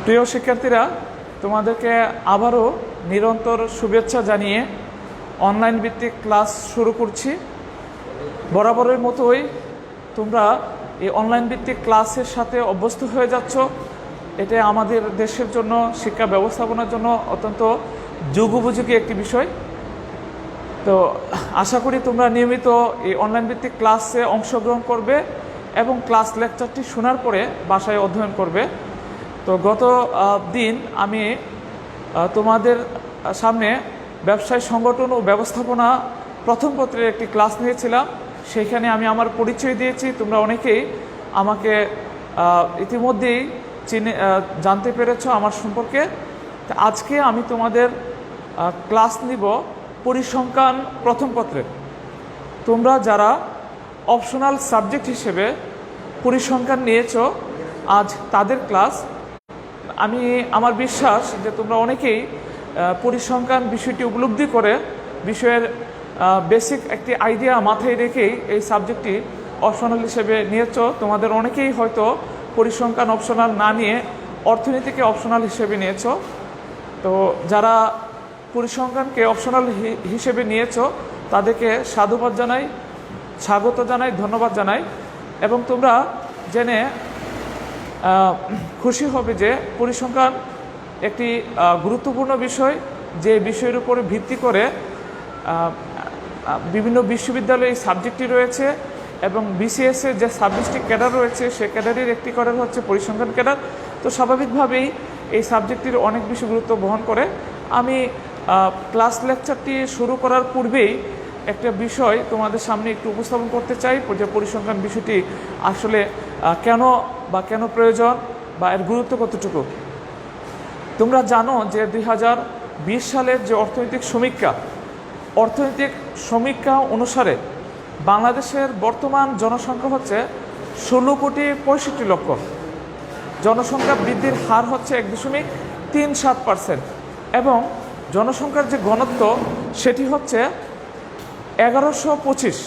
প্রিয় শিক্ষার্থীরা, তোমাদেরকে আবারও নিরন্তর শুভেচ্ছা জানিয়ে অনলাইন ভিত্তিক ক্লাস শুরু করছি। বরাবরের মতোই তোমরা এই অনলাইন ভিত্তিক ক্লাসের সাথে অভ্যস্ত হয়ে যাচ্ছ। এটা আমাদের দেশের জন্য, শিক্ষা ব্যবস্থাপনার জন্য অত্যন্ত যুগোপযোগী একটি বিষয়। তো আশা করি তোমরা নিয়মিত এই অনলাইন ভিত্তিক ক্লাসে অংশগ্রহণ করবে এবং ক্লাস লেকচারটি শোনার পরে বাসায় অধ্যয়ন করবে। তো গত দিন আমি তোমাদের সামনে ব্যবসায় সংগঠন ও ব্যবস্থাপনা প্রথম পত্রের একটি ক্লাস নিয়েছিলাম। সেইখানে আমি আমার পরিচয় দিয়েছি। তোমরা অনেকেই আমাকে ইতিমধ্যেই জানতে পেরেছ আমার সম্পর্কে। আজকে আমি তোমাদের ক্লাস নিব পরিসংখ্যান প্রথম পত্রে। তোমরা যারা অপশনাল সাবজেক্ট হিসেবে পরিসংখ্যান নিয়েছ, আজ তাদের ক্লাস। আমার বিশ্বাস যে তোমরা অনেকেই পরিসংখ্যান বিষয়টি উপলব্ধি করে বিষয়ের বেসিক একটি আইডিয়া মাথায় রেখেই এই সাবজেক্টটি অপশনাল হিসেবে নিয়েছ। তোমাদের অনেকেই হয়তো পরিসংখ্যান অপশনাল না নিয়ে অর্থনীতিকে অপশনাল হিসেবে নিয়েছ। তো যারা পরিসংখ্যানকে অপশনাল হিসেবে নিয়েছ তাদেরকে সাধুবাদ জানাই, স্বাগত জানাই, ধন্যবাদ জানাই। এবং তোমরা জেনে খুশি হবে যে পরিসংখ্যান একটি গুরুত্বপূর্ণ বিষয়, যে বিষয়ের উপরে ভিত্তি করে বিভিন্ন বিশ্ববিদ্যালয়ে এই সাবজেক্টটি রয়েছে এবং বিসিএসের যে 26টি ক্যাডার রয়েছে সে ক্যাডারের একটি ক্যাডার হচ্ছে পরিসংখ্যান ক্যাডার। তো স্বাভাবিকভাবেই এই সাবজেক্টটির অনেক বেশি গুরুত্ব বহন করে। আমি ক্লাস লেকচারটি শুরু করার পূর্বেই একটা বিষয় তোমাদের সামনে একটু উপস্থাপন করতে চাই, যে পরিসংখ্যান বিষয়টি আসলে কেন প্রয়োজন বা এর গুরুত্ব কতটুকু। তোমরা জানো যে 2020 সালের যে অর্থনৈতিক সমীক্ষা অনুসারে বাংলাদেশের বর্তমান জনসংখ্যা হচ্ছে 16,65,00,000। জনসংখ্যা বৃদ্ধির হার হচ্ছে 1.37% এবং জনসংখ্যার যে ঘনত্ব সেটি হচ্ছে 1125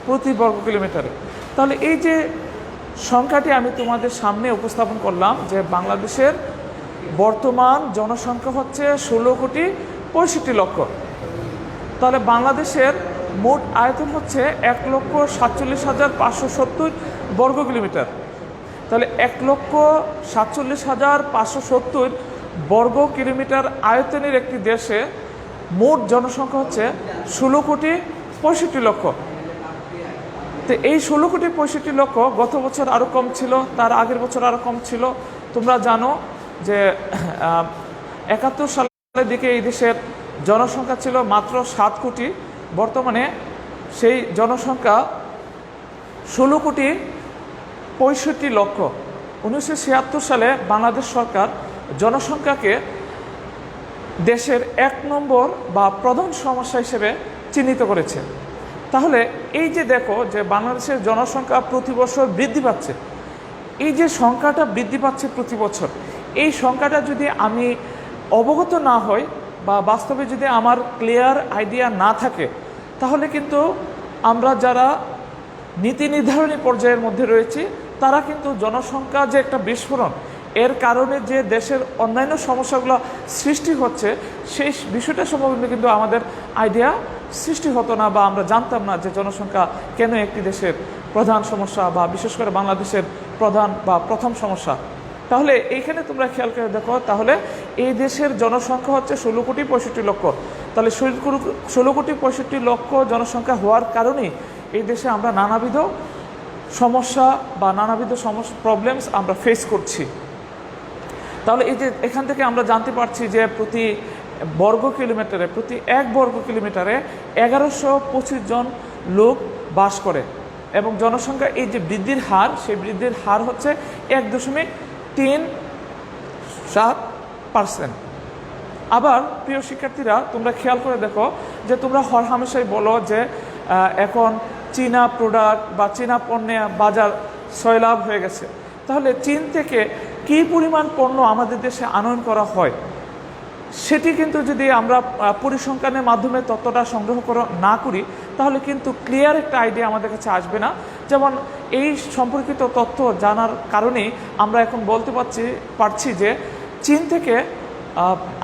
প্রতি বর্গ কিলোমিটারে। তাহলে এই যে সংখ্যাটি আমি তোমাদের সামনে উপস্থাপন করলাম যে বাংলাদেশের বর্তমান জনসংখ্যা হচ্ছে 16,65,00,000। তাহলে বাংলাদেশের মোট আয়তন হচ্ছে 1,47,570 বর্গ কিলোমিটার। তাহলে 1,47,570 বর্গ কিলোমিটার আয়তনের একটি দেশে মোট জনসংখ্যা হচ্ছে 16,65,00,000। তো এই 16,65,00,000 গত বছর আরও কম ছিল, তার আগের বছর আরও কম ছিল। তোমরা জানো যে 71 সালের দিকে এই দেশের জনসংখ্যা ছিল মাত্র 7 কোটি। বর্তমানে সেই জনসংখ্যা 16,65,00,000। 1976 সালে বাংলাদেশ সরকার জনসংখ্যাকে দেশের 1 নম্বর বা প্রধান সমস্যা হিসেবে চিহ্নিত করেছে। তাহলে এই যে দেখো যে বাংলাদেশের জনসংখ্যা প্রতি বছর বৃদ্ধি পাচ্ছে, এই যে সংখ্যাটা বৃদ্ধি পাচ্ছে প্রতি বছর, এই সংখ্যাটা যদি আমি অবগত না হই বা বাস্তবে যদি আমার ক্লিয়ার আইডিয়া না থাকে, তাহলে কিন্তু আমরা যারা নীতি নির্ধারণী পর্যায়ের মধ্যে রয়েছি তারা কিন্তু জনসংখ্যা যে একটা বিস্ফোরণ, এর কারণে যে দেশের অন্যান্য সমস্যাগুলো সৃষ্টি হচ্ছে সেই বিষয়টা সম্বন্ধে কিন্তু আমাদের আইডিয়া সৃষ্টি হতো না বা আমরা জানতাম না যে জনসংখ্যা কেন একটি দেশের প্রধান সমস্যা বা বিশেষ করে বাংলাদেশের প্রধান বা প্রথম সমস্যা। তাহলে এইখানে তোমরা খেয়াল করে দেখো, তাহলে এই দেশের জনসংখ্যা হচ্ছে 16,65,00,000। তাহলে 16,65,00,000 জনসংখ্যা হওয়ার কারণেই এই দেশে আমরা নানাবিধ সমস্যা বা নানাবিধ প্রবলেমস আমরা ফেস করছি। তাহলে এই যে এখান থেকে আমরা জানতে পারছি যে প্রতি 1 বর্গ কিলোমিটারে 1125 জন লোক বাস করে এবং জনসংখ্যা এই যে বৃদ্ধির হার, সেই বৃদ্ধির হার হচ্ছে 1.37%। আবার প্রিয় শিক্ষার্থীরা, তোমরা খেয়াল করে দেখো যে তোমরা হরহামেশাই বলো যে এখন চীনা প্রোডাক্ট বা চীনা পণ্যে বাজার সয়লাভ হয়ে গেছে। তাহলে চীন থেকে কী পরিমাণ পণ্য আমাদের দেশে আনয়ন করা হয় সেটি কিন্তু যদি আমরা পরিসংখ্যানের মাধ্যমে তথ্যটা সংগ্রহ না করি তাহলে কিন্তু ক্লিয়ার একটা আইডিয়া আমাদের কাছে আসবে না। যেমন এই সম্পর্কিত তথ্য জানার কারণেই আমরা এখন বলতে পারছি যে চীন থেকে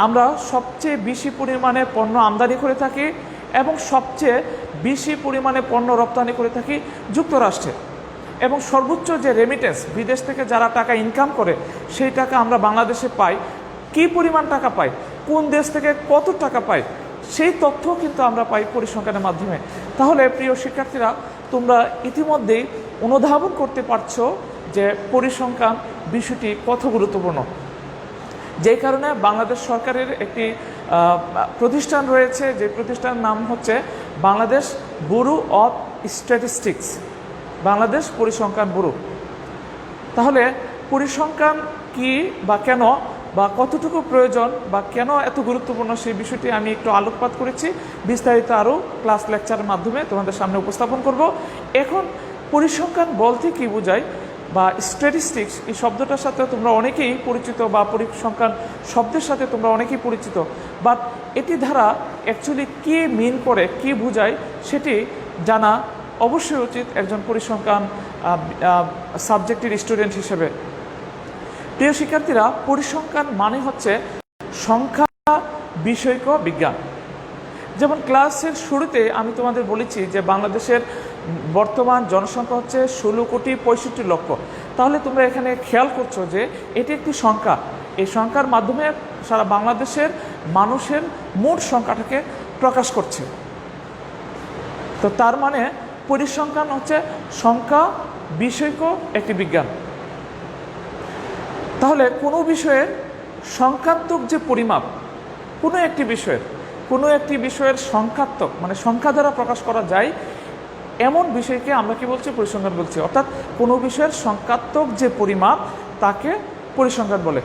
আমরা সবচেয়ে বেশি পরিমাণে পণ্য আমদানি করে থাকি এবং সবচেয়ে বেশি পরিমাণে পণ্য রপ্তানি করে থাকি যুক্তরাষ্ট্রে। এবং সর্বোচ্চ যে রেমিটেন্স, বিদেশ থেকে যারা টাকা ইনকাম করে সেই টাকা আমরা বাংলাদেশে পাই, কী পরিমাণ টাকা পাই, কোন দেশ থেকে কত টাকা পাই, সেই তথ্য কিন্তু আমরা পাই পরিসংখ্যানের মাধ্যমে। তাহলে প্রিয় শিক্ষার্থীরা, তোমরা ইতিমধ্যেই অনুধাবন করতে পারছো যে পরিসংখ্যান বিষয়টি কত গুরুত্বপূর্ণ। যেই কারণে বাংলাদেশ সরকারের একটি প্রতিষ্ঠান রয়েছে, যে প্রতিষ্ঠানের নাম হচ্ছে Bangladesh bureau of statistics, Bangladesh পরিসংখ্যান ব্যুরো। তাহলে পরিসংখ্যান কি বা কেন বা কতটুকু প্রয়োজন বা কেন এত গুরুত্বপূর্ণ সেই বিষয়টি আমি একটু আলোকপাত করেছি, বিস্তারিত আরও ক্লাস লেকচারের মাধ্যমে তোমাদের সামনে উপস্থাপন করব। এখন পরিসংখ্যান বলতে কি বোঝায় বা স্ট্যাটিস্টিক্স এই শব্দটার সাথে তোমরা অনেকেই পরিচিত বা পরিসংখ্যান শব্দের সাথে তোমরা অনেকেই পরিচিত, বাট এটি দ্বারা অ্যাকচুয়ালি কী মিন করে, কী বোঝায় সেটি জানা অবশ্যই উচিত একজন পরিসংখ্যান সাবজেক্টের স্টুডেন্ট হিসেবে। প্রিয় শিক্ষার্থীরা, পরিসংখ্যান মানে হচ্ছে সংখ্যা বিষয়ক বিজ্ঞান। যেমন ক্লাসের শুরুতে আমি তোমাদের বলেছি যে বাংলাদেশের বর্তমান জনসংখ্যা হচ্ছে 16,65,00,000। তাহলে তোমরা এখানে খেয়াল করছো যে এটি একটি সংখ্যা, এই সংখ্যার মাধ্যমে সারা বাংলাদেশের মানুষের মোট সংখ্যাটাকে প্রকাশ করছে। তো তার মানে পরিসংখ্যান হচ্ছে সংখ্যা বিষয়ক একটি বিজ্ঞান। তাহলে কোনো বিষয়ের সংখ্যাত্মক যে পরিমাপ, কোনো একটি বিষয়ের সংখ্যাত্মক মানে সংখ্যা দ্বারা প্রকাশ করা যায় এমন বিষয়কে আমরা কি বলছি? পরিসংখ্যান বলছি। অর্থাৎ কোনো বিষয়ের সংখ্যাত্মক যে পরিমাপ তাকে পরিসংখ্যান বলে।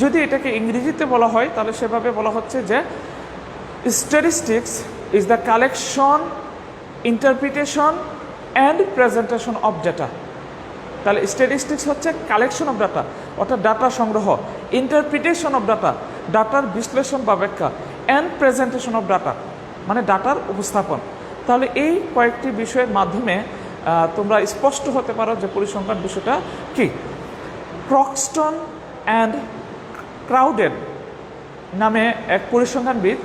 যদি এটাকে ইংরেজিতে বলা হয় তাহলে সেভাবে বলা হচ্ছে যে statistics is the collection, interpretation and presentation of data. তাহলে স্ট্যাটিস্টিক্স হচ্ছে কালেকশন অফ ডাটা, অর্থাৎ ডাটা সংগ্রহ, ইন্টারপ্রিটেশন অফ ডাটা, ডাটার বিশ্লেষণ বা ব্যাখ্যা, অ্যান্ড প্রেজেন্টেশন অফ ডাটা মানে ডাটার উপস্থাপন। তাহলে এই কয়েকটি বিষয়ের মাধ্যমে তোমরা স্পষ্ট হতে পারো যে পরিসংখ্যান বিষয়টা কি। ক্রক্সটন অ্যান্ড ক্রাউডেন নামে এক পরিসংখ্যানবিদ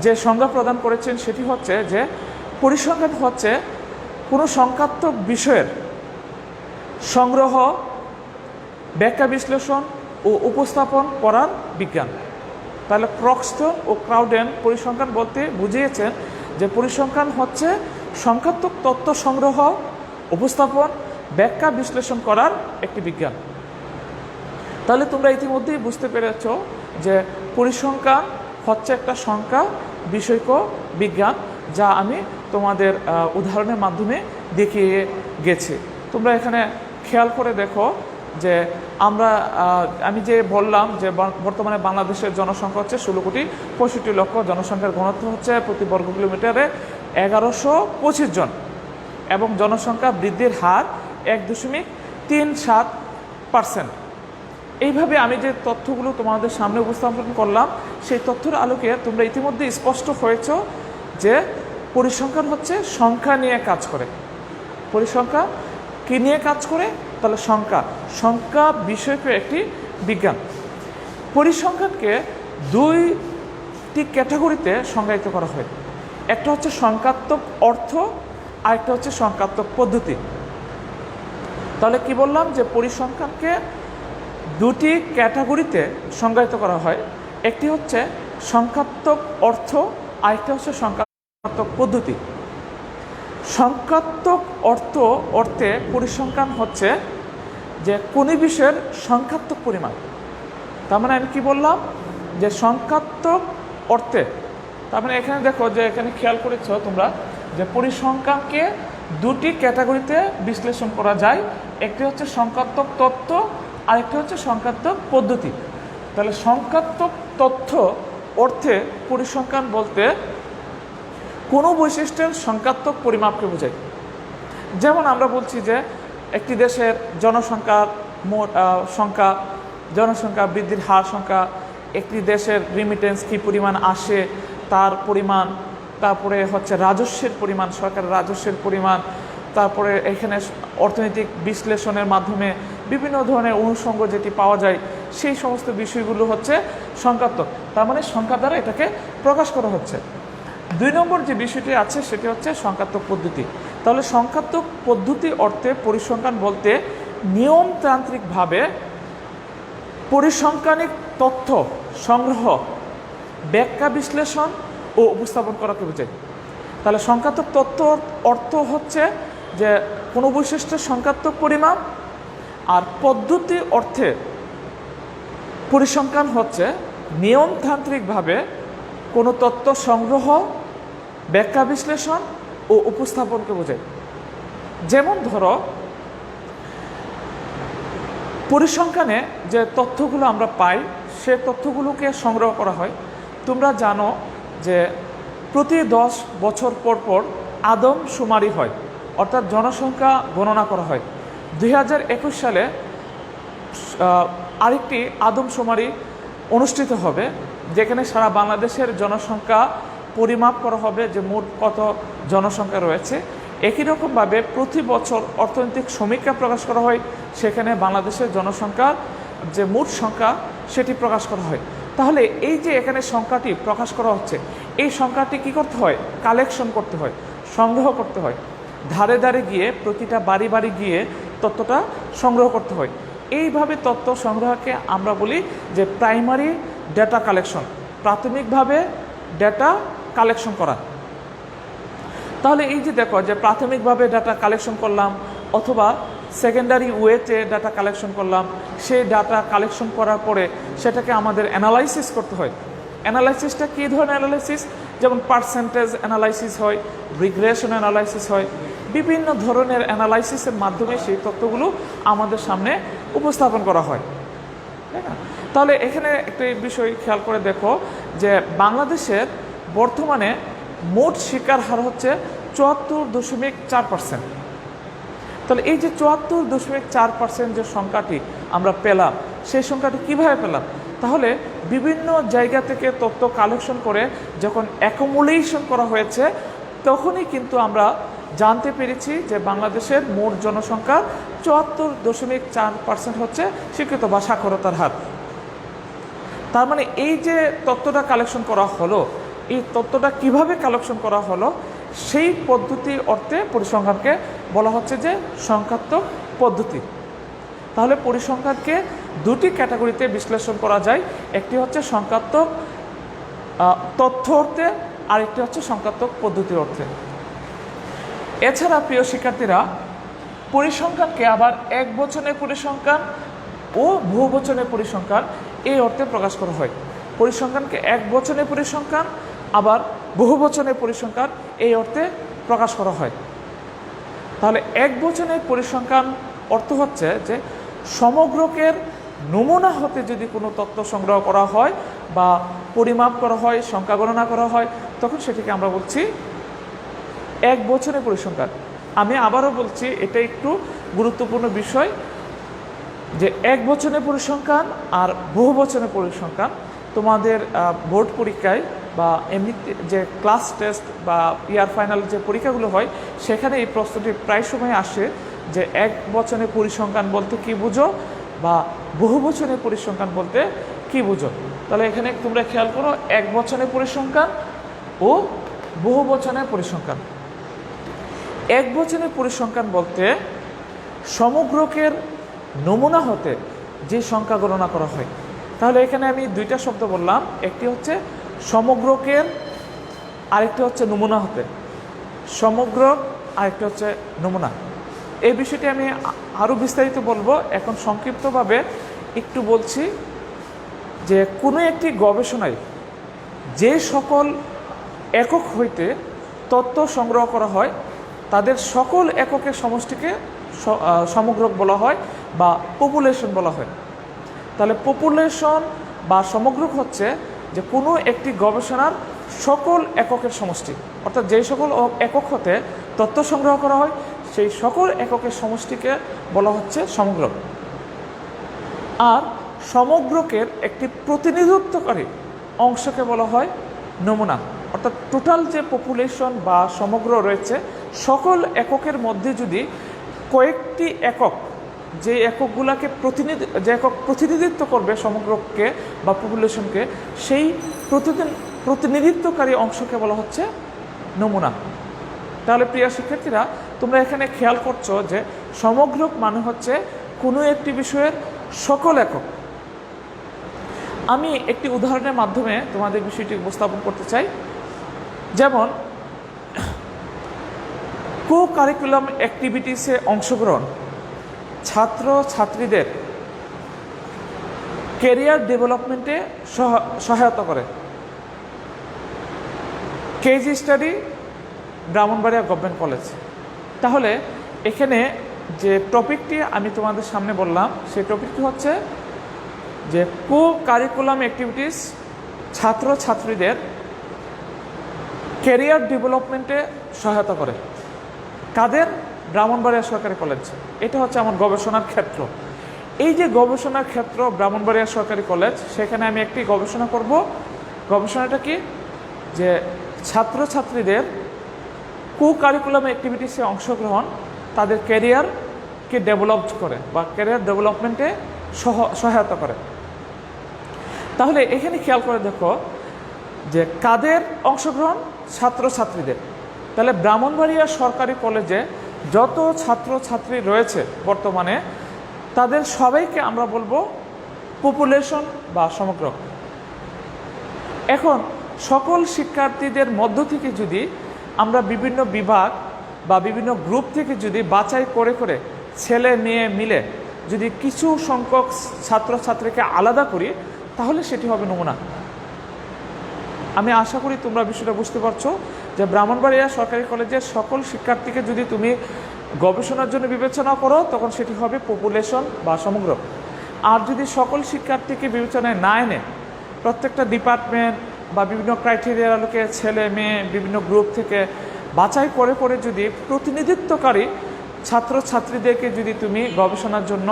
যে সংজ্ঞা প্রদান করেছেন সেটি হচ্ছে যে পরিসংখ্যান হচ্ছে কোনো সংখ্যাত্মক বিষয়ের সংগ্রহ, ব্যাখ্যা, বিশ্লেষণ ও উপস্থাপন করার বিজ্ঞান। তাহলে ক্রক্সটন ও ক্রাউডেন পরিসংখ্যান বলতে বুঝিয়েছেন যে পরিসংখ্যান হচ্ছে সংখ্যাত্মক তথ্য সংগ্রহ, উপস্থাপন, ব্যাখ্যা, বিশ্লেষণ করার একটি বিজ্ঞান। তাহলে তোমরা ইতিমধ্যেই বুঝতে পেরেছ যে পরিসংখ্যান হচ্ছে একটা সংখ্যা বিষয়ক বিজ্ঞান, যা আমি তোমাদের উদাহরণের মাধ্যমে দেখিয়ে গেছি। তোমরা এখানে খেয়াল করে দেখো যে আমি যে বললাম যে বর্তমানে বাংলাদেশের জনসংখ্যা হচ্ছে 16,65,00,000, জনসংখ্যার ঘনত্ব হচ্ছে প্রতি বর্গ কিলোমিটারে 1125 জন এবং জনসংখ্যা বৃদ্ধির হার 1.37%। এইভাবে আমি যে তথ্যগুলো তোমাদের সামনে উপস্থাপন করলাম সেই তথ্যের আলোকে তোমরা ইতিমধ্যে স্পষ্ট হয়েছ যে পরিসংখ্যান হচ্ছে সংখ্যা নিয়ে কাজ করে। পরিসংখ্যা কী নিয়ে কাজ করে? তাহলে সংখ্যা বিষয়ক একটি বিজ্ঞান। পরিসংখ্যানকে দুইটি ক্যাটাগরিতে সংজ্ঞায়িত করা হয়। একটা হচ্ছে সংখ্যাত্মক অর্থ, আরেকটা হচ্ছে সংখ্যাত্মক পদ্ধতি। তাহলে কি বললাম যে পরিসংখ্যানকে দুটি ক্যাটাগরিতে সংজ্ঞায়িত করা হয়। একটি হচ্ছে সংখ্যাত্মক অর্থ, আরেকটা হচ্ছে সংখ্যাত্মক পদ্ধতি। সংখ্যাত্মক অর্থে পরিসংখ্যান হচ্ছে যে কোনো বিষয়ের সংখ্যাত্মক পরিমাণ। তার মানে আমি কি বললাম যে সংখ্যাত্মক অর্থে, তার মানে এখানে দেখো যে এখানে খেয়াল করেছ তোমরা যে পরিসংখ্যানকে দুটি ক্যাটাগরিতে বিশ্লেষণ করা যায়। একটি হচ্ছে সংখ্যাত্মক তত্ত্ব, আরেকটি হচ্ছে সংখ্যাত্মক পদ্ধতি। তাহলে সংখ্যাত্মক তথ্য অর্থে পরিসংখ্যান বলতে কোনো বৈশিষ্ট্যের সংখ্যাত্মক পরিমাপকে বোঝায়। যেমন আমরা বলছি যে একটি দেশের জনসংখ্যার জনসংখ্যা বৃদ্ধির হার সংখ্যা, একটি দেশের রিমিটেন্স কী পরিমাণ আসে তার পরিমাণ, তারপরে হচ্ছে রাজস্বের পরিমাণ, সরকারের রাজস্বের পরিমাণ, তারপরে এখানে অর্থনৈতিক বিশ্লেষণের মাধ্যমে বিভিন্ন ধরনের অনুষঙ্গ যেটি পাওয়া যায় সেই সমস্ত বিষয়গুলো হচ্ছে সংখ্যাত্মক। তার মানে সংখ্যা দ্বারা এটাকে প্রকাশ করা হচ্ছে। 2 নম্বর যে বিষয়টি আছে সেটি হচ্ছে সংখ্যাত্মক পদ্ধতি। তাহলে সংখ্যাত্মক পদ্ধতি অর্থে পরিসংখ্যান বলতে নিয়মতান্ত্রিকভাবে পরিসংখ্যানিক তথ্য সংগ্রহ, ব্যাখ্যা, বিশ্লেষণ ও উপস্থাপন করাকে বোঝায়। তাহলে সংখ্যাত্মক তথ্য অর্থ হচ্ছে যে কোনো বৈশিষ্ট্যের সংখ্যাত্মক পরিমাপ, আর পদ্ধতি অর্থে পরিসংখ্যান হচ্ছে নিয়মতান্ত্রিকভাবে কোনো তথ্য সংগ্রহ, ব্যাখ্যা, বিশ্লেষণ ও উপস্থাপনকে বোঝায়। যেমন ধরো, পরিসংখ্যানে যে তথ্যগুলো আমরা পাই সে তথ্যগুলোকে সংগ্রহ করা হয়। তোমরা জানো যে প্রতি 10 বছর পর পর আদমশুমারি হয়, অর্থাৎ জনসংখ্যা গণনা করা হয়। 2021 সালে আরেকটি আদমশুমারি অনুষ্ঠিত হবে, যেখানে সারা বাংলাদেশের জনসংখ্যা পরিমাপ করা হবে যে মোট কত জনসংখ্যা রয়েছে। একই রকমভাবে প্রতি বছর অর্থনৈতিক সমীক্ষা প্রকাশ করা হয়, সেখানে বাংলাদেশের জনসংখ্যার যে মোট সংখ্যা সেটি প্রকাশ করা হয়। তাহলে এই যে এখানে সংখ্যাটি প্রকাশ করা হচ্ছে, এই সংখ্যাটি কী করতে হয়? কালেকশন করতে হয়, সংগ্রহ করতে হয়। ধারে ধারে গিয়ে, প্রতিটা বাড়ি বাড়ি গিয়ে তথ্যটা সংগ্রহ করতে হয়। এইভাবে তথ্য সংগ্রহকে আমরা বলি যে প্রাইমারি ডেটা কালেকশন, প্রাথমিকভাবে ডেটা কালেকশন করা। তাহলে এই যে দেখো যে প্রাথমিকভাবে ডাটা কালেকশন করলাম অথবা সেকেন্ডারি ওয়েতে ডাটা কালেকশন করলাম, সেই ডাটা কালেকশন করার পরে সেটাকে আমাদের অ্যানালাইসিস করতে হয়। অ্যানালাইসিসটা কী ধরনের অ্যানালাইসিস? যেমন পার্সেন্টেজ অ্যানালাইসিস হয়, রিগ্রেশন অ্যানালাইসিস হয়, বিভিন্ন ধরনের অ্যানালাইসিসের মাধ্যমে সেই তথ্যগুলো আমাদের সামনে উপস্থাপন করা হয়, তাই না? তাহলে এখানে একটা বিষয় খেয়াল করে দেখো যে বাংলাদেশের বর্তমানে মোট শিক্ষার হার হচ্ছে 74.4%। তাহলে এই যে 74.4% যে সংখ্যাটি আমরা পেলাম, সেই সংখ্যাটি কিভাবে পেলাম? তাহলে বিভিন্ন জায়গা থেকে তথ্য কালেকশন করে যখন অ্যাকুমুলেশন করা হয়েছে, তখনই কিন্তু আমরা জানতে পেরেছি যে বাংলাদেশের মোট জনসংখ্যার 74.4% হচ্ছে শিক্ষিত বা সাক্ষরতার হার। তার মানে এই যে তথ্যটা কালেকশন করা হলো, এই তথ্যটা কিভাবে কালেকশন করা হলো, সেই পদ্ধতি অর্থে পরিসংখ্যানকে বলা হচ্ছে যে সংখ্যাত্মক পদ্ধতি। তাহলে পরিসংখ্যানকে দুটি ক্যাটাগরিতে বিশ্লেষণ করা যায়, একটি হচ্ছে সংখ্যাত্মক তথ্য অর্থে, আরেকটি হচ্ছে সংখ্যাত্মক পদ্ধতি অর্থে। এছাড়া প্রিয় শিক্ষার্থীরা, পরিসংখ্যানকে আবার একবচনের পরিসংখ্যান ও বহুবচনের পরিসংখ্যান এই অর্থে প্রকাশ করা হয়। পরিসংখ্যানকে একবচনের পরিসংখ্যান আবার বহুবচনের পরিসংখ্যান এই অর্থে প্রকাশ করা হয়। তাহলে একবচনের পরিসংখ্যান অর্থ হচ্ছে যে সমগ্রকের নমুনা হতে যদি কোনো তথ্য সংগ্রহ করা হয় বা পরিমাপ করা হয়, সংখ্যা গণনা করা হয়, তখন সেটিকে আমরা বলছি একবচনের পরিসংখ্যান। আমি আবারও বলছি, এটা একটু গুরুত্বপূর্ণ বিষয় যে একবচনের পরিসংখ্যান আর বহুবচনের পরিসংখ্যান তোমাদের বোর্ড পরীক্ষায় বা এমনি যে ক্লাস টেস্ট বা ইয়ার ফাইনাল যে পরীক্ষাগুলো হয়, সেখানে এই প্রশ্নটি প্রায় সময় আসে যে একবচনের পরিসংখ্যান বলতে কী বুঝো বা বহুবচনের পরিসংখ্যান বলতে কী বুঝো। তাহলে এখানে তোমরা খেয়াল করো, একবচনের পরিসংখ্যান ও বহুবচনের পরিসংখ্যান। একবচনের পরিসংখ্যান বলতে সমগ্রকের নমুনা হতে যে সংখ্যা গণনা করা হয়। তাহলে এখানে আমি দুইটা শব্দ বললাম, একটি হচ্ছে সমগ্রকের, আরেকটি হচ্ছে নমুনা হতে। সমগ্র আরেকটি হচ্ছে নমুনা। এই বিষয়টি আমি আরও বিস্তারিত বলবো, এখন সংক্ষিপ্তভাবে একটু বলছি যে কোনো একটি গবেষণায় যে সকল একক হইতে তথ্য সংগ্রহ করা হয়, তাদের সকল এককের সমষ্টিকে সমগ্রক বলা হয় বা পপুলেশন বলা হয়। তাহলে পপুলেশন বা সমগ্রক হচ্ছে যে কোনো একটি গবেষণার সকল এককের সমষ্টি, অর্থাৎ যেই সকল একক হতে তথ্য সংগ্রহ করা হয় সেই সকল এককের সমষ্টিকে বলা হচ্ছে সমগ্রক। আর সমগ্রকের একটি প্রতিনিধিত্বকারী অংশকে বলা হয় নমুনা। অর্থাৎ টোটাল যে পপুলেশন বা সমগ্র রয়েছে, সকল এককের মধ্যে যদি কয়েকটি একক যে এককগুলোকে যে একক প্রতিনিধিত্ব করবে সমগ্রকে বা পপুলেশনকে, সেই প্রতিনিধিত্বকারী অংশকে বলা হচ্ছে নমুনা। তাহলে প্রিয় শিক্ষার্থীরা, তোমরা এখানে খেয়াল করছো যে সমগ্রক মানে হচ্ছে কোনো একটি বিষয়ের সকল একক। আমি একটি উদাহরণের মাধ্যমে তোমাদের বিষয়টি উপস্থাপন করতে চাই। যেমন কো কারিকুলাম অ্যাক্টিভিটিসে অংশগ্রহণ ছাত্র ছাত্রীদের ক্যারিয়ার ডেভেলপমেন্টে সহায়তা করে। KG study, Brahmanbaria government college. তাহলে এখানে যে টপিকটি আমি তোমাদের সামনে বললাম, সেই টপিকটি হচ্ছে যে কো কারিকুলাম অ্যাক্টিভিটিস ছাত্র ছাত্রীদের ক্যারিয়ার ডেভেলপমেন্টে সহায়তা করে। কাদের? ব্রাহ্মণবাড়িয়া সরকারি কলেজ। এটা হচ্ছে আমার গবেষণার ক্ষেত্র। এই যে গবেষণার ক্ষেত্র ব্রাহ্মণবাড়িয়া সরকারি কলেজ, সেখানে আমি একটি গবেষণা করব। গবেষণাটা কি? যে ছাত্রছাত্রীদের কো কারিকুলাম অ্যাক্টিভিটিসে অংশগ্রহণ তাদের ক্যারিয়ারকে ডেভেলপ করে বা ক্যারিয়ার ডেভেলপমেন্টে সহায়তা করে। তাহলে এখানে খেয়াল করে দেখো যে কাদের অংশগ্রহণ? ছাত্রছাত্রীদের। তাহলে ব্রাহ্মণবাড়িয়া সরকারি কলেজে যত ছাত্রছাত্রী রয়েছে বর্তমানে, তাদের সবাইকে আমরা বলবো পপুলেশন বা সমগ্র। এখন সকল শিক্ষার্থীদের মধ্য থেকে যদি আমরা বিভিন্ন বিভাগ বা বিভিন্ন গ্রুপ থেকে যদি বাছাই করে করে ছেলে মেয়ে মিলে যদি কিছু সংখ্যক ছাত্রছাত্রীকে আলাদা করি, তাহলে সেটি হবে নমুনা। আমি আশা করি তোমরা বিষয়টা বুঝতে পারছো যে ব্রাহ্মণবাড়িয়া সরকারি কলেজের সকল শিক্ষার্থীকে যদি তুমি গবেষণার জন্য বিবেচনা করো, তখন সেটি হবে পপুলেশন বা সমগ্র। আর যদি সকল শিক্ষার্থীকে বিবেচনায় না এনে প্রত্যেকটা ডিপার্টমেন্ট বা বিভিন্ন ক্রাইটেরিয়ার আলোকে ছেলে মেয়ে বিভিন্ন গ্রুপ থেকে বাছাই করে করে যদি প্রতিনিধিত্বকারী ছাত্রছাত্রীদেরকে যদি তুমি গবেষণার জন্য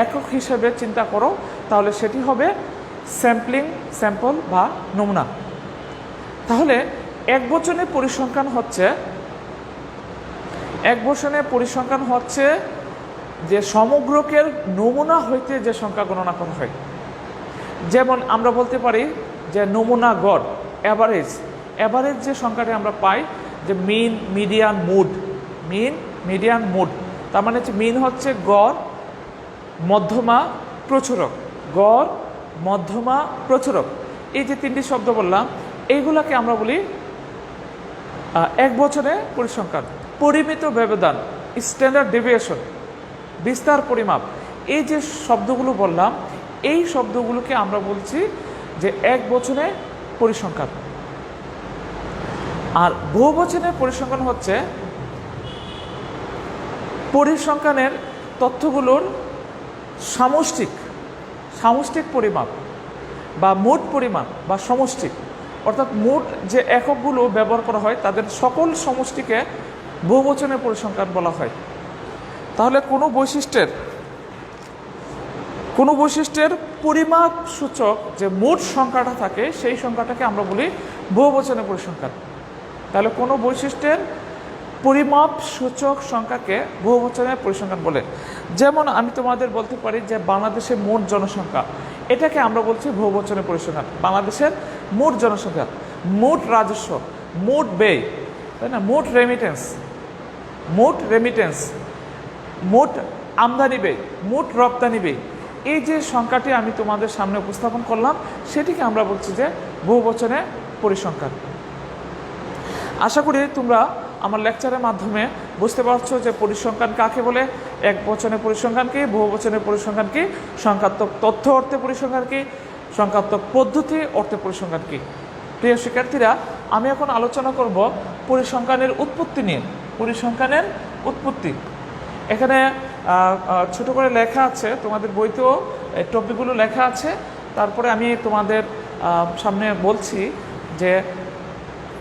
একক হিসেবে চিন্তা করো, তাহলে সেটি হবে স্যাম্পল বা নমুনা। তাহলে এক বচনের পরিসংখ্যান হচ্ছে যে সমগ্রকের নমুনা হইতে যে সংখ্যা গণনা করা হয়। যেমন আমরা বলতে পারি যে নমুনা গড়, অ্যাভারেজ যে সংখ্যাটি আমরা পাই, যে মিন মিডিয়ান মুড। তার মানে হচ্ছে মিন হচ্ছে গড়, মধ্যমা, প্রচুরক। গড়, মধ্যমা, প্রচুরক, এই যে তিনটি শব্দ বললাম, এইগুলাকে আমরা বলি এক বছরে পরিসংখ্যান। পরিমিত ব্যবধান, স্ট্যান্ডার্ড ডেভিয়েশন, বিস্তার পরিমাপ, এই যে শব্দগুলো বললাম, এই শব্দগুলোকে আমরা বলছি যে এক বছরে পরিসংখ্যান। আর বহু বচনের পরিসংখ্যান হচ্ছে পরিসংখ্যানের তথ্যগুলোর সামষ্টিক পরিমাপ বা মোট পরিমাণ বা সমষ্টি, অর্থাৎ মোট যে এককগুলো ব্যবহার করা হয় তাদের সকল সমষ্টিকে বহুবচনের পরিসংখ্যান বলা হয়। তাহলে কোনো বৈশিষ্ট্যের পরিমাপ সূচক যে মোট সংখ্যাটা থাকে, সেই সংখ্যাটাকে আমরা বলি বহুবচনের পরিসংখ্যান। তাহলে কোনো বৈশিষ্ট্যের পরিমাপ সূচক সংখ্যাকে বহুবচনের পরিসংখ্যান বলে। যেমন আমি তোমাদের বলতে পারি যে বাংলাদেশের মোট জনসংখ্যা, এটাকে আমরা বলছি বহুবচনের পরিসংখ্যান। বাংলাদেশের মোট জনসংখ্যা, মোট রাজস্ব, মোট ব্যয়, তাই না, মোট রেমিটেন্স, মোট আমদানি ব্যয়, মোট রপ্তানি ব্যয়, এই যে সংখ্যাটি আমি তোমাদের সামনে উপস্থাপন করলাম, সেটিকে আমরা বলছি যে বহুবচনের পরিসংখ্যান। আশা করি তোমরা আমার লেকচারের মাধ্যমে বুঝতে পারছো যে পরিসংখ্যান কাকে বলে, এক বচনের পরিসংখ্যান কি, বহু বচনের পরিসংখ্যান কি, সংখ্যাত্মক তথ্য অর্থে পরিসংখ্যান কি, সংখ্যাত্মক পদ্ধতি অর্থে পরিসংখ্যান কি। প্রিয় শিক্ষার্থীরা, আমি এখন আলোচনা করব পরিসংখ্যানের উৎপত্তি নিয়ে। পরিসংখ্যানের উৎপত্তি এখানে ছোট করে লেখা আছে, তোমাদের বইতেও টপিকগুলো লেখা আছে। তারপরে আমি তোমাদের সামনে বলছি যে